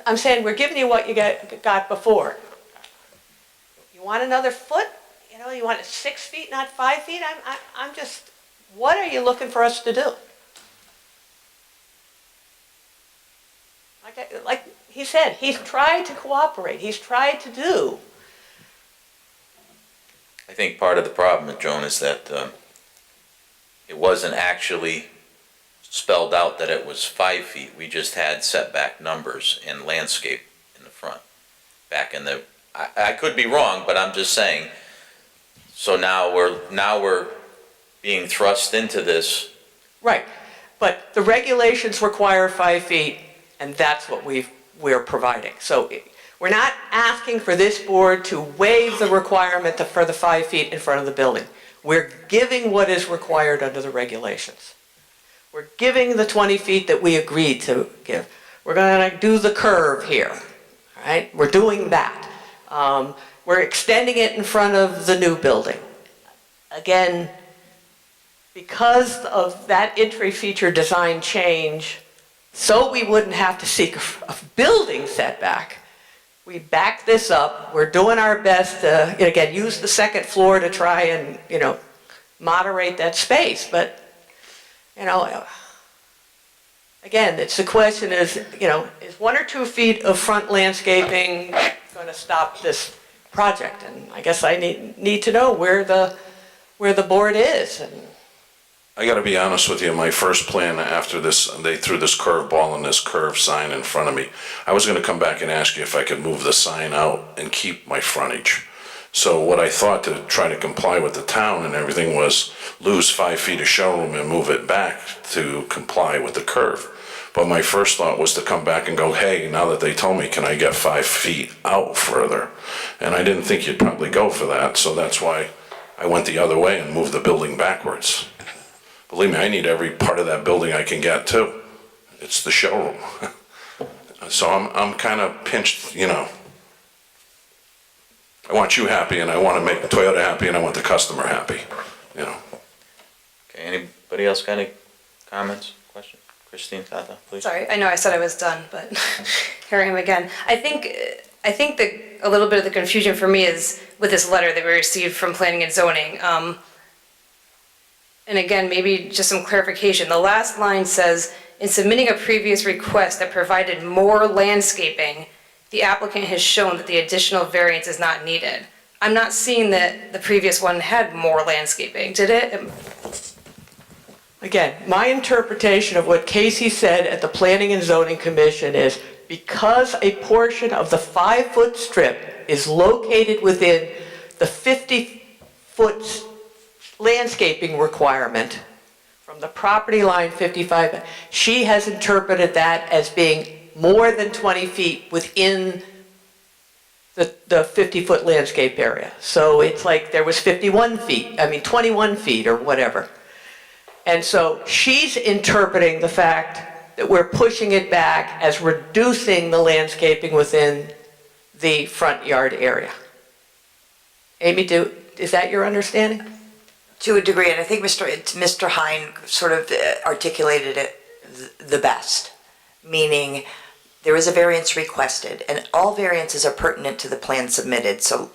I'm saying we're giving you what you got before. You want another foot? You want it 6 feet, not 5 feet? I'm just, what are you looking for us to do? Like he said, he's tried to cooperate. He's tried to do. I think part of the problem, Joan, is that it wasn't actually spelled out that it was 5 feet. We just had setback numbers and landscape in the front, back in the I could be wrong, but I'm just saying. So now we're being thrust into this. Right, but the regulations require 5 feet, and that's what we're providing. So we're not asking for this board to waive the requirement for the 5 feet in front of the building. We're giving what is required under the regulations. We're giving the 20 feet that we agreed to give. We're gonna do the curve here, all right? We're doing that. We're extending it in front of the new building. Again, because of that entry feature design change, so we wouldn't have to seek a building setback, we back this up. We're doing our best to, again, use the second floor to try and, moderate that space. But, again, it's the question is 1 or 2 feet of front landscaping going to stop this project? And I guess I need to know where the board is. And I gotta be honest with you, my first plan after this, they threw this curve ball and this curve sign in front of me. I was gonna come back and ask you if I could move the sign out and keep my frontage. So what I thought to try to comply with the town and everything was lose 5 feet of showroom and move it back to comply with the curve. But my first thought was to come back and go, hey, now that they told me, can I get 5 feet out further? And I didn't think you'd probably go for that, so that's why I went the other way and moved the building backwards. Believe me, I need every part of that building I can get too. It's the showroom. So I'm kind of pinched, I want you happy and I want to make Toyota happy and I want the customer happy, Okay, anybody else got any comments, questions? Christine, Tata, please. Sorry, I know I said I was done, but here I am again. I think that a little bit of the confusion for me is with this letter that we received from Planning and Zoning. And again, maybe just some clarification. The last line says, in submitting a previous request that provided more landscaping, the applicant has shown that the additional variance is not needed. I'm not seeing that the previous one had more landscaping, did it? again, my interpretation of what Casey said at the Planning and Zoning Commission is because a portion of the 5-foot strip is located within the 50-foot landscaping requirement from the property line 55, she has interpreted that as being more than 20 feet within the 50-foot landscape area. So it's like there was 21 feet or whatever. And so she's interpreting the fact that we're pushing it back as reducing the landscaping within the front yard area. Amy, is that your understanding? To a degree, and I think Mr. Hine sort of articulated it the best, meaning there is a variance requested, and all variances are pertinent to the plan submitted, so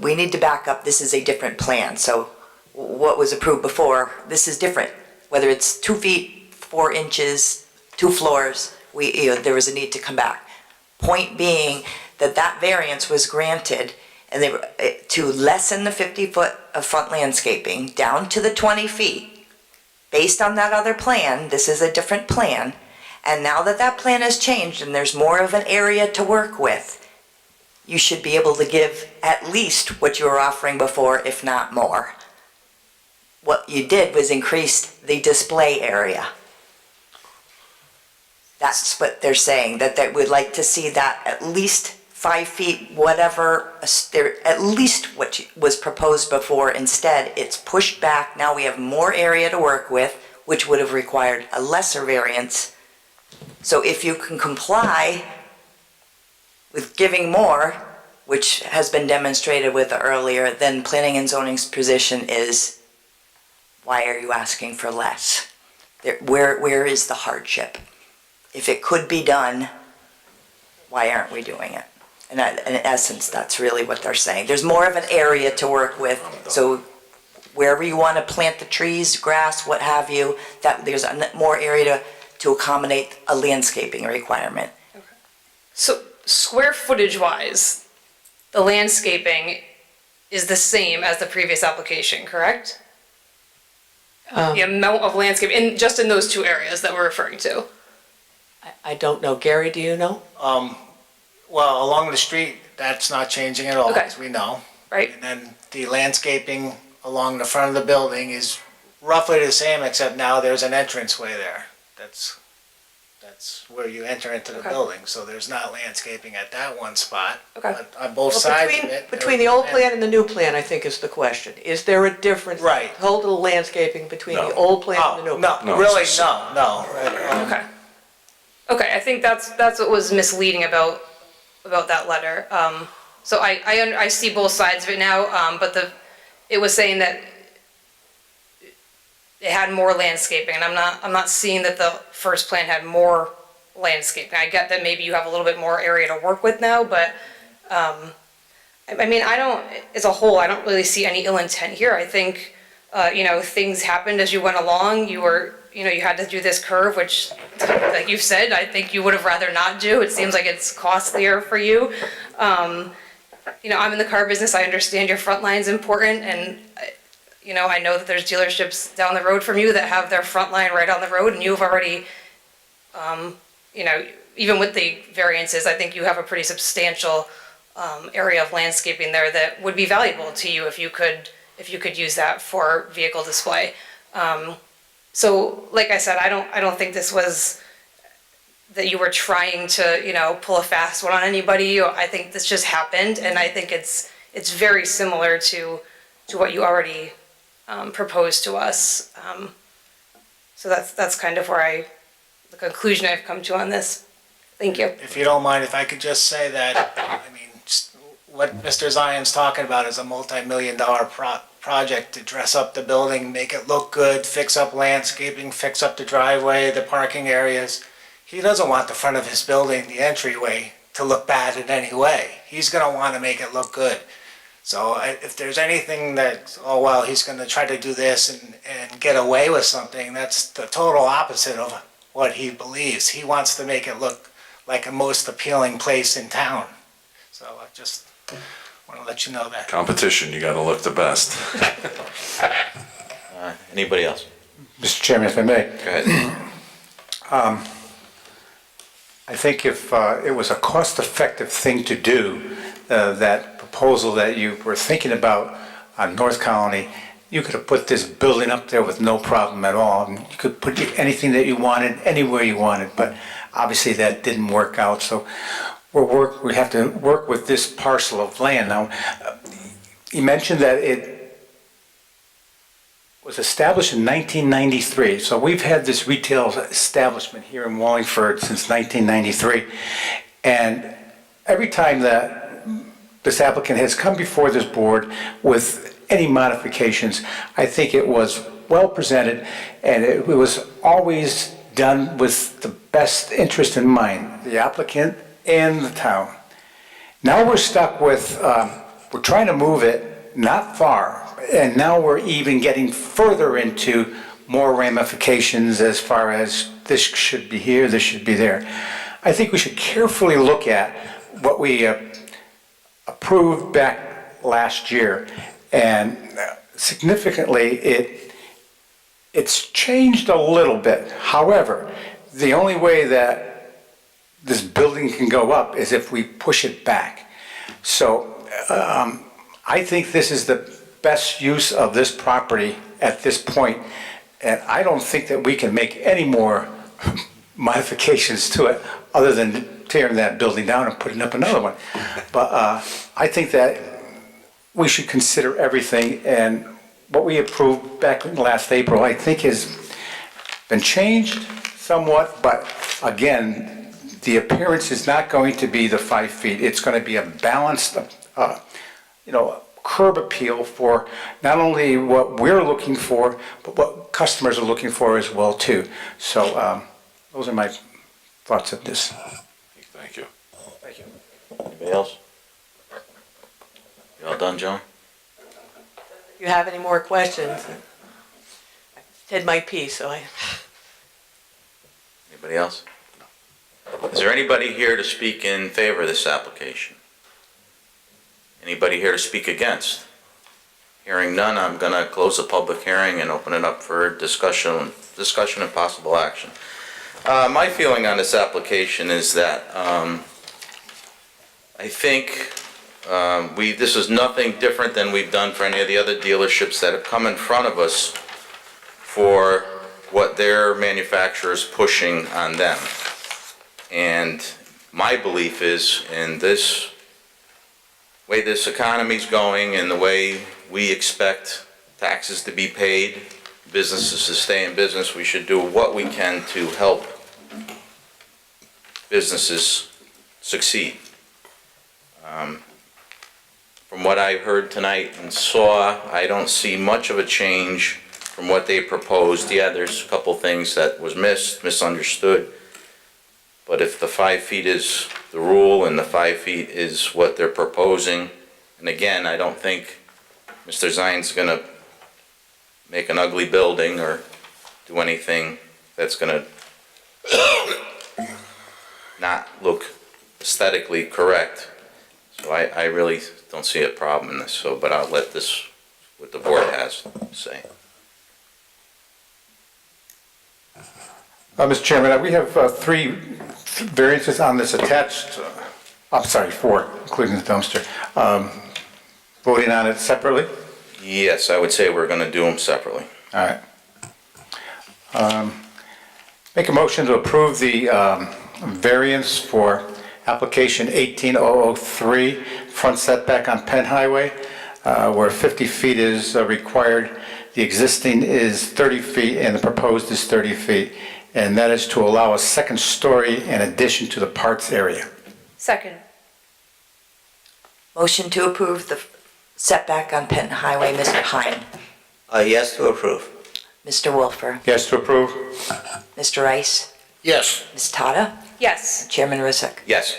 we need to back up. This is a different plan, so what was approved before, this is different. Whether it's 2 feet, 4 inches, 2 floors, there was a need to come back. Point being that variance was granted and they were to lessen the 50-foot of front landscaping down to the 20 feet. Based on that other plan, this is a different plan, and now that plan has changed and there's more of an area to work with, you should be able to give at least what you were offering before, if not more. What you did was increase the display area. That's what they're saying, that they would like to see that at least 5 feet, whatever, at least what was proposed before. Instead, it's pushed back. Now we have more area to work with, which would have required a lesser variance. So if you can comply with giving more, which has been demonstrated with earlier, then Planning and Zoning's position is, why are you asking for less? Where is the hardship? If it could be done, why aren't we doing it? And in essence, that's really what they're saying. There's more of an area to work with, so wherever you want to plant the trees, grass, what have you, that there's more area to accommodate a landscaping requirement. Okay. So square footage wise, the landscaping is the same as the previous application, correct? The amount of landscape, just in those 2 areas that we're referring to. I don't know. Gary, do you know? Well, along the street, that's not changing at all, Okay. as we know. Right. And then the landscaping along the front of the building is roughly the same, except now there's an entranceway there. That's where you enter into the Okay. building, so there's not landscaping at that one spot. Okay. But on both Well, sides of it. between the old plan and the new plan, I think is the question. Is there a difference? Right. Total landscaping between the No. old plan Oh, and the new? plan? no, No, really, it's- no. Okay. Okay, I think that's what was misleading about that letter. So I see both sides of it now, but it was saying that it had more landscaping, and I'm not seeing that the first plan had more landscaping. I get that maybe you have a little bit more area to work with now, but, I mean, as a whole, I don't really see any ill intent here. I think, things happened as you went along. You had to do this curve, which, like you've said, I think you would have rather not do. It seems like it's costlier for you. I'm in the car business. I understand your front line's important, and, I know that there's dealerships down the road from you that have their front line right on the road, and you've already, even with the variances, I think you have a pretty substantial area of landscaping there that would be valuable to you if you could use that for vehicle display. So, like I said, I don't think this was that you were trying to, pull a fast one on anybody. I think this just happened, and I think it's very similar to what you already proposed to us. So that's kind of the conclusion I've come to on this. Thank you. If you don't mind, if I could just say that, I mean, what Mr. Zion's talking about is a multi-million-dollar project to dress up the building, make it look good, fix up landscaping, fix up the driveway, the parking areas. He doesn't want the front of his building, the entryway, to look bad in any way. He's gonna want to make it look good. So if there's anything that, he's gonna try to do this and get away with something, that's the total opposite of what he believes. He wants to make it look like a most appealing place in town. So I just want to let you know that. Competition, you gotta look the best. Anybody else? Mr. Chairman, if I may, Go ahead. I think if it was a cost-effective thing to do, that proposal that you were thinking about on North Colony, you could have put this building up there with no problem at all. And you could put anything that you wanted, anywhere you wanted, but obviously that didn't work out. So we have to work with this parcel of land. Now, you mentioned that it was established in 1993. So we've had this retail establishment here in Wallingford since 1993. And every time that this applicant has come before this board with any modifications, I think it was well presented, and it was always done with the best interest in mind, the applicant and the town. Now we're stuck with, we're trying to move it not far, and now we're even getting further into more ramifications as far as this should be here, this should be there. I think we should carefully look at what we approved back last year, and significantly it's changed a little bit. However, the only way that this building can go up is if we push it back. So I think this is the best use of this property at this point, and I don't think that we can make any more modifications to it other than tearing that building down and putting up another one. But I think that we should consider everything, and what we approved back in last April, I think has been changed somewhat, but again, the appearance is not going to be the 5 feet. It's going to be a balanced, curb appeal for not only what we're looking for, but what customers are looking for as well too. So those are my thoughts of this. Thank you. Thank you. Anybody else? You all done, Joan? If you have any more questions, I did my piece, so Anybody else? Is there anybody here to speak in favor of this application? Anybody here to speak against? Hearing none, I'm going to close the public hearing and open it up for discussion and possible action. My feeling on this application is that I think this is nothing different than we've done for any of the other dealerships that have come in front of us for what their manufacturer is pushing on them. And my belief is, in this way this economy's going and the way we expect taxes to be paid, businesses to stay in business, we should do what we can to help businesses succeed. From what I heard tonight and saw, I don't see much of a change from what they proposed. Yeah, there's a couple things that was misunderstood. But if the 5 feet is the rule and the 5 feet is what they're proposing, and again, I don't think Mr. Zion's gonna make an ugly building or do anything that's gonna not look aesthetically correct. So I really don't see a problem in this, so, but I'll let this, what the board has to say. Mr. Chairman, we have 3 variances on this attached, I'm sorry, 4, including the dumpster. Voting on it separately? Yes, I would say we're gonna do them separately. All right. Make a motion to approve the variance for application 18003, front setback on Penn Highway, where 50 feet is required. The existing is 30 feet and the proposed is 30 feet. And that is to allow a second story in addition to the parts area. Second. Motion to approve the setback on Penn Highway, Mr. Hine. Yes to approve. Mr. Wolfer. Yes to approve? Mr. Rice. Yes. Ms. Tata. Yes. Chairman Rusick. Yes.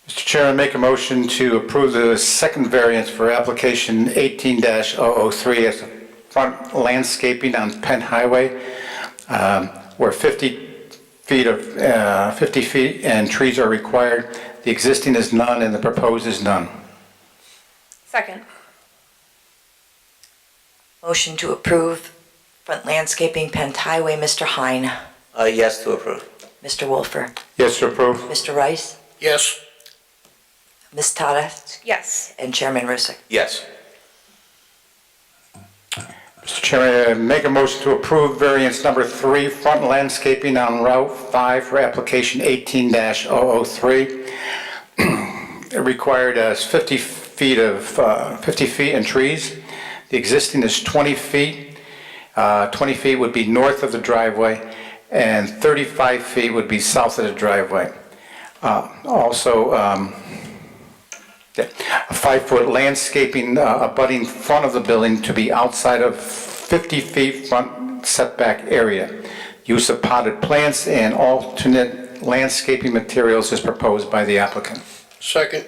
Mr. Chairman, make a motion to approve the second variance for application 18-003 as a front landscaping on Penn Highway, where 50 feet and trees are required. The existing is none and the proposed is none. Second. Motion to approve front landscaping Penn Highway, Mr. Hine. Yes to approve. Mr. Wolfer. Yes to approve? Mr. Rice. Yes. Ms. Tata. Yes. And Chairman Rusick. Yes. Mr. Chairman, make a motion to approve variance number 3, front landscaping on Route 5 for application 18-003. It required 50 feet and trees. The existing is 20 feet. 20 feet would be north of the driveway, and 35 feet would be south of the driveway. Also, a 5-foot landscaping abutting front of the building to be outside of 50 feet front setback area. Use of potted plants and alternate landscaping materials is proposed by the applicant. Second.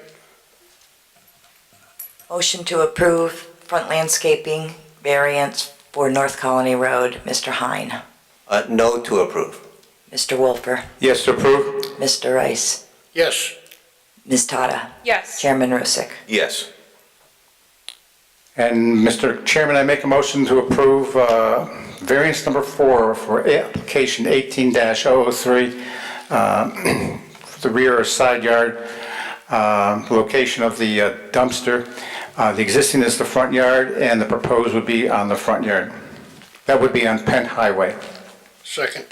Motion to approve front landscaping variance for North Colony Road, Mr. Hine. No to approve. Mr. Wolfer. Yes to approve? Mr. Rice. Yes. Ms. Tata. Yes. Chairman Rusick. Yes. And Mr. Chairman, I make a motion to approve variance number 4 for application 18-003, the rear or side yard, location of the dumpster. The existing is the front yard and the proposed would be on the front yard. That would be on Penn Highway. Second.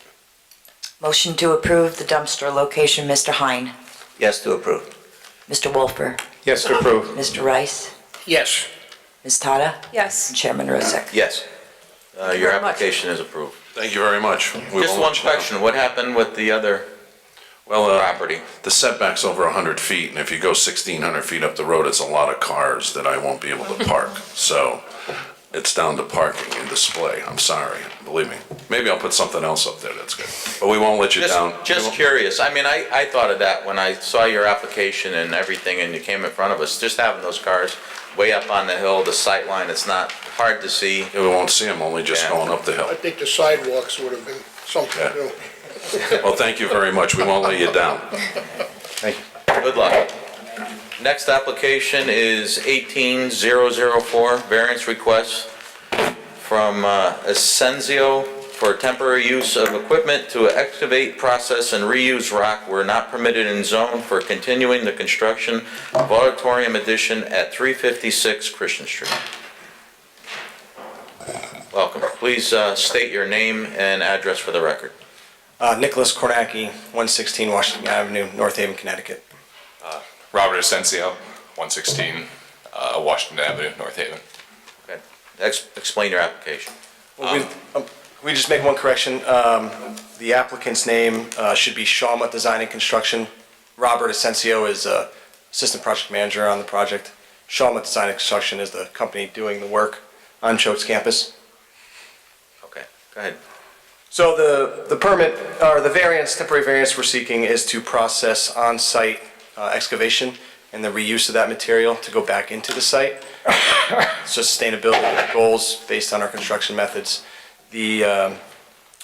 Motion to approve the dumpster location, Mr. Hine. Yes to approve. Mr. Wolfer. Yes to approve. Mr. Rice. Yes. Ms. Tata. Yes. And Chairman Rusick. Yes. Your very much. application is approved. Thank you very much. We Just won't one let you down. question, what happened with the other Well, property? the setback's over 100 feet, and if you go 1,600 feet up the road, it's a lot of cars that I won't be able to park. So it's down to parking and display. I'm sorry, believe me. Maybe I'll put something else up there that's good. But we won't let you down. Just curious, I mean, I thought of that when I saw your application and everything and you came in front of us, just having those cars way up on the hill, the sight line, it's not hard to see. Yeah, we won't see them, only just Yeah. going up the hill. I think the sidewalks would have been something Yeah. to do. Well, thank you very much. We won't let you down. Thank you. Good luck. Next application is 18004, variance request from Ascensio for temporary use of equipment to excavate, process, and reuse rock were not permitted in zone for continuing the construction of auditorium addition at 356 Christian Street. Welcome. Please state your name and address for the record. Nicholas Kornacki, 116 Washington Avenue, North Haven, Connecticut. Robert Asensio, 116 Washington Avenue, North Haven. Okay. Explain your application. Well, we just make one correction. The applicant's name should be Shawmut Design and Construction. Robert Asensio is assistant project manager on the project. Shawmut Design and Construction is the company doing the work on Choate's campus. Okay, go ahead. So the permit, or the variance, temporary variance we're seeking is to process on-site excavation and the reuse of that material to go back into the site. So sustainability goals based on our construction methods. The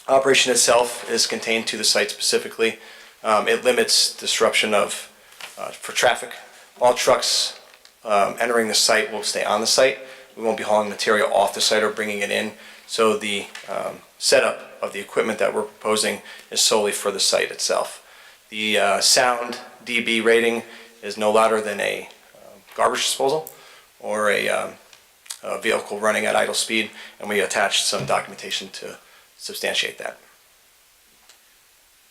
operation itself is contained to the site specifically. It limits disruption for traffic. All trucks entering the site will stay on the site. We won't be hauling material off the site or bringing it in. So the setup of the equipment that we're proposing is solely for the site itself. The sound dB rating is no louder than a garbage disposal or a vehicle running at idle speed, and we attached some documentation to substantiate that.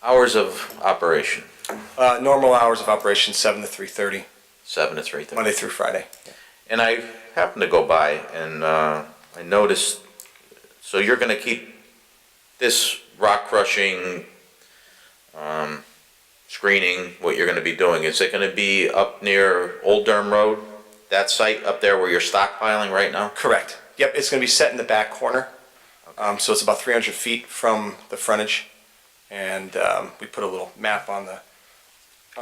Hours of operation? Normal hours of operation, 7 to 3:30. 7 to 3:30. Monday through Friday. And I happened to go by and I noticed, so you're going to keep this rock crushing, screening, what you're going to be doing, is it going to be up near Old Durham Road? That site up there where you're stockpiling right now? Correct. Yep, it's going to be set in the back corner. So it's about 300 feet from the frontage. And we put a little map on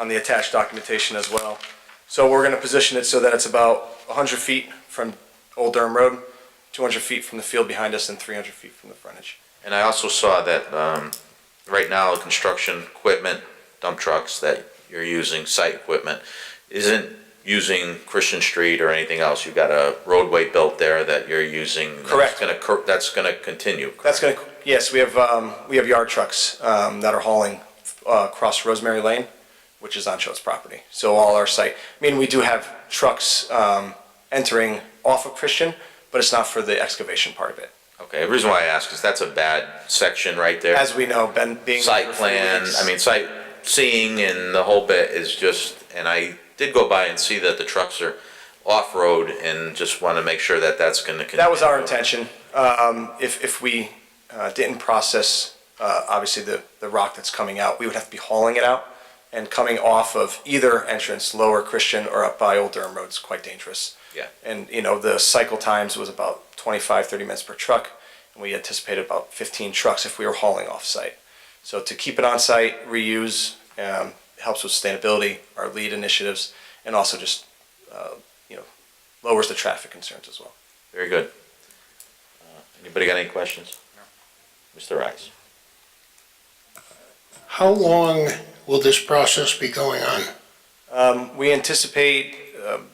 the attached documentation as well. So we're going to position it so that it's about 100 feet from Old Durham Road, 200 feet from the field behind us, and 300 feet from the frontage. And I also saw that right now, construction equipment, dump trucks that you're using, site equipment, isn't using Christian Street or anything else. You've got a roadway built there that you're using. Correct. That's gonna continue. That's going to, yes, we have yard trucks that are hauling across Rosemary Lane, which is on Choate's property. So all our site, I mean, we do have trucks entering off of Christian, but it's not for the excavation part of it. Okay, the reason why I ask is that's a bad section right there. As we know, being site plan, I mean, site seeing and the whole bit is just, and I did go by and see that the trucks are off-road and just want to make sure that that's going to continue. That was our intention. If we didn't process, obviously, the rock that's coming out, we would have to be hauling it out, and coming off of either entrance, Lower Christian or up by Old Durham Road, is quite dangerous. Yeah. And, you know, the cycle times was about 25, 30 minutes per truck, and we anticipated about 15 trucks if we were hauling off-site. So to keep it on-site, reuse, helps with sustainability, our lead initiatives, and also just, lowers the traffic concerns as well. Very good. Anybody got any questions? No. Mr. Rice. How long will this process be going on? We anticipate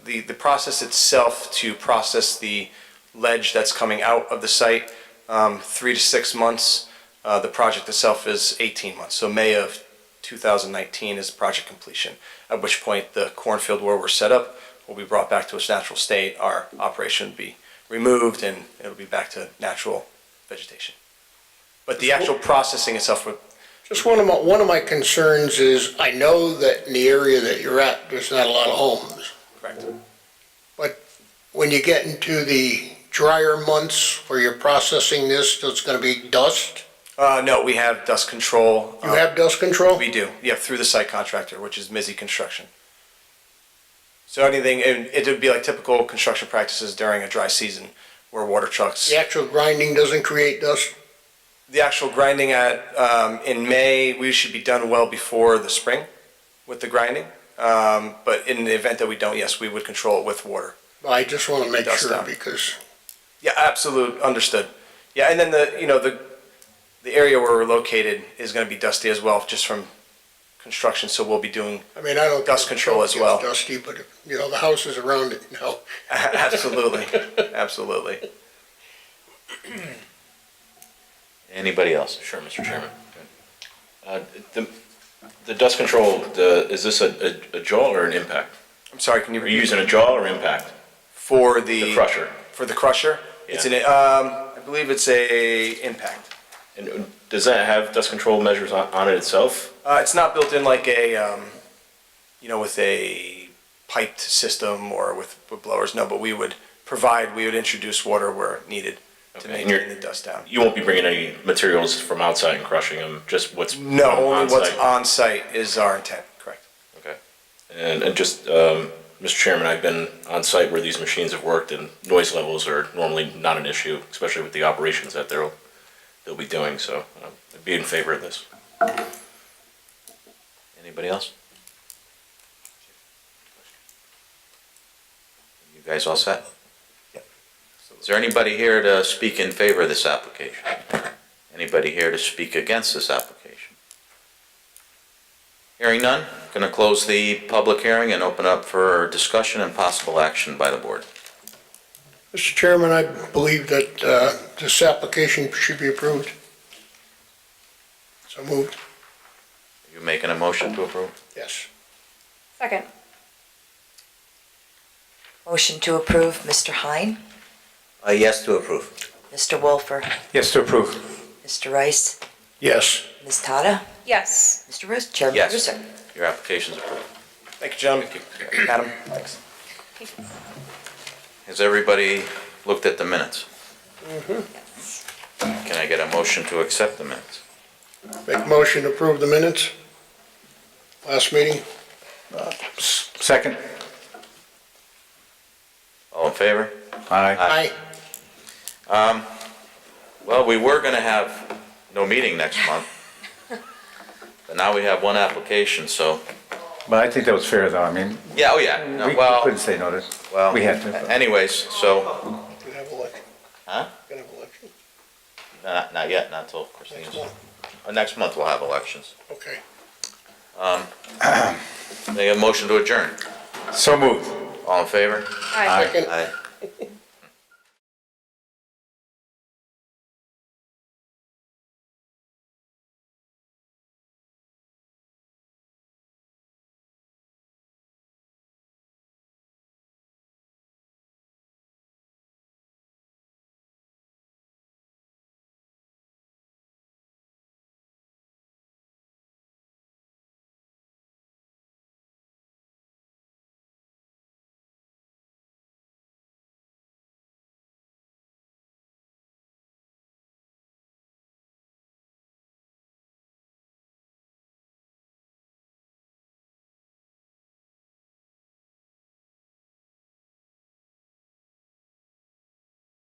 the process itself to process the ledge that's coming out of the site, 3 to 6 months. The project itself is 18 months, so May of 2019 is project completion, at which point the cornfield where we're set up will be brought back to its natural state. Our operation will be removed and it'll be back to natural vegetation. But the actual processing itself would... Just one of my concerns is, I know that in the area that you're at, there's not a lot of homes. Correct. But when you get into the drier months where you're processing this, so it's going to be dust? No, we have dust control. You have dust control? We do, yeah, through the site contractor, which is Mizzy Construction. So anything, it would be like typical construction practices during a dry season where water trucks... The actual grinding doesn't create dust? The actual grinding in May, we should be done well before the spring with the grinding. But in the event that we don't, yes, we would control it with water. I just want to make Dust sure down. because... Yeah, absolutely, understood. Yeah, and then the area where we're located is going to be dusty as well, just from construction, so we'll be doing I mean, I don't... dust control as well. Dusty, but, the houses around it, no. Absolutely, absolutely. Anybody else? Sure, Mr. Chairman. The dust control, is this a jaw or an impact? I'm sorry, can you Are repeat? you using a jaw or impact? For The crusher? For the crusher? It's an, I believe it's a impact. And does that have dust control measures on it itself? It's not built in like a, with a piped system or with blowers, no, but we would introduce water where needed to Okay, and maintain the dust down. You won't be bringing any materials from outside and crushing them, just what's No, only what's on-site? on site is our intent, correct. Okay. And just, Mr. Chairman, I've been on site where these machines have worked, and noise levels are normally not an issue, especially with the operations that they'll be doing, so I'd be in favor of this. Anybody else? You guys all set? Is there anybody here to speak in favor of this application? Anybody here to speak against this application? Hearing none, going to close the public hearing and open up for discussion and possible action by the board. Mr. Chairman, I believe that this application should be approved. So moved. Are you making a motion to approve? Yes. Second. Motion to approve, Mr. Hine, Yes to approve. Mr. Wolfer, Yes to approve. Mr. Rice, Yes. Ms. Tata, Yes. Mr. Rus, Chairman Yes. Russo. Your application's approved. Thank you, gentlemen. Madam, thanks. Has everybody looked at the minutes? Can I get a motion to accept the minutes? Make motion to approve the minutes. Last meeting. Second. All in favor? Aye. Aye. Well, we were going to have no meeting next month, but now we have one application, so, But I think that was fair, though. I mean, yeah, oh yeah, no, we well, couldn't say no to, well, we had to. anyways, so, Gonna have election. huh? Gonna have election. Not yet, not till Christine's. Next month. Next month we'll have elections. Okay. Make a motion to adjourn. So moved. All in favor? Aye. Second. Aye.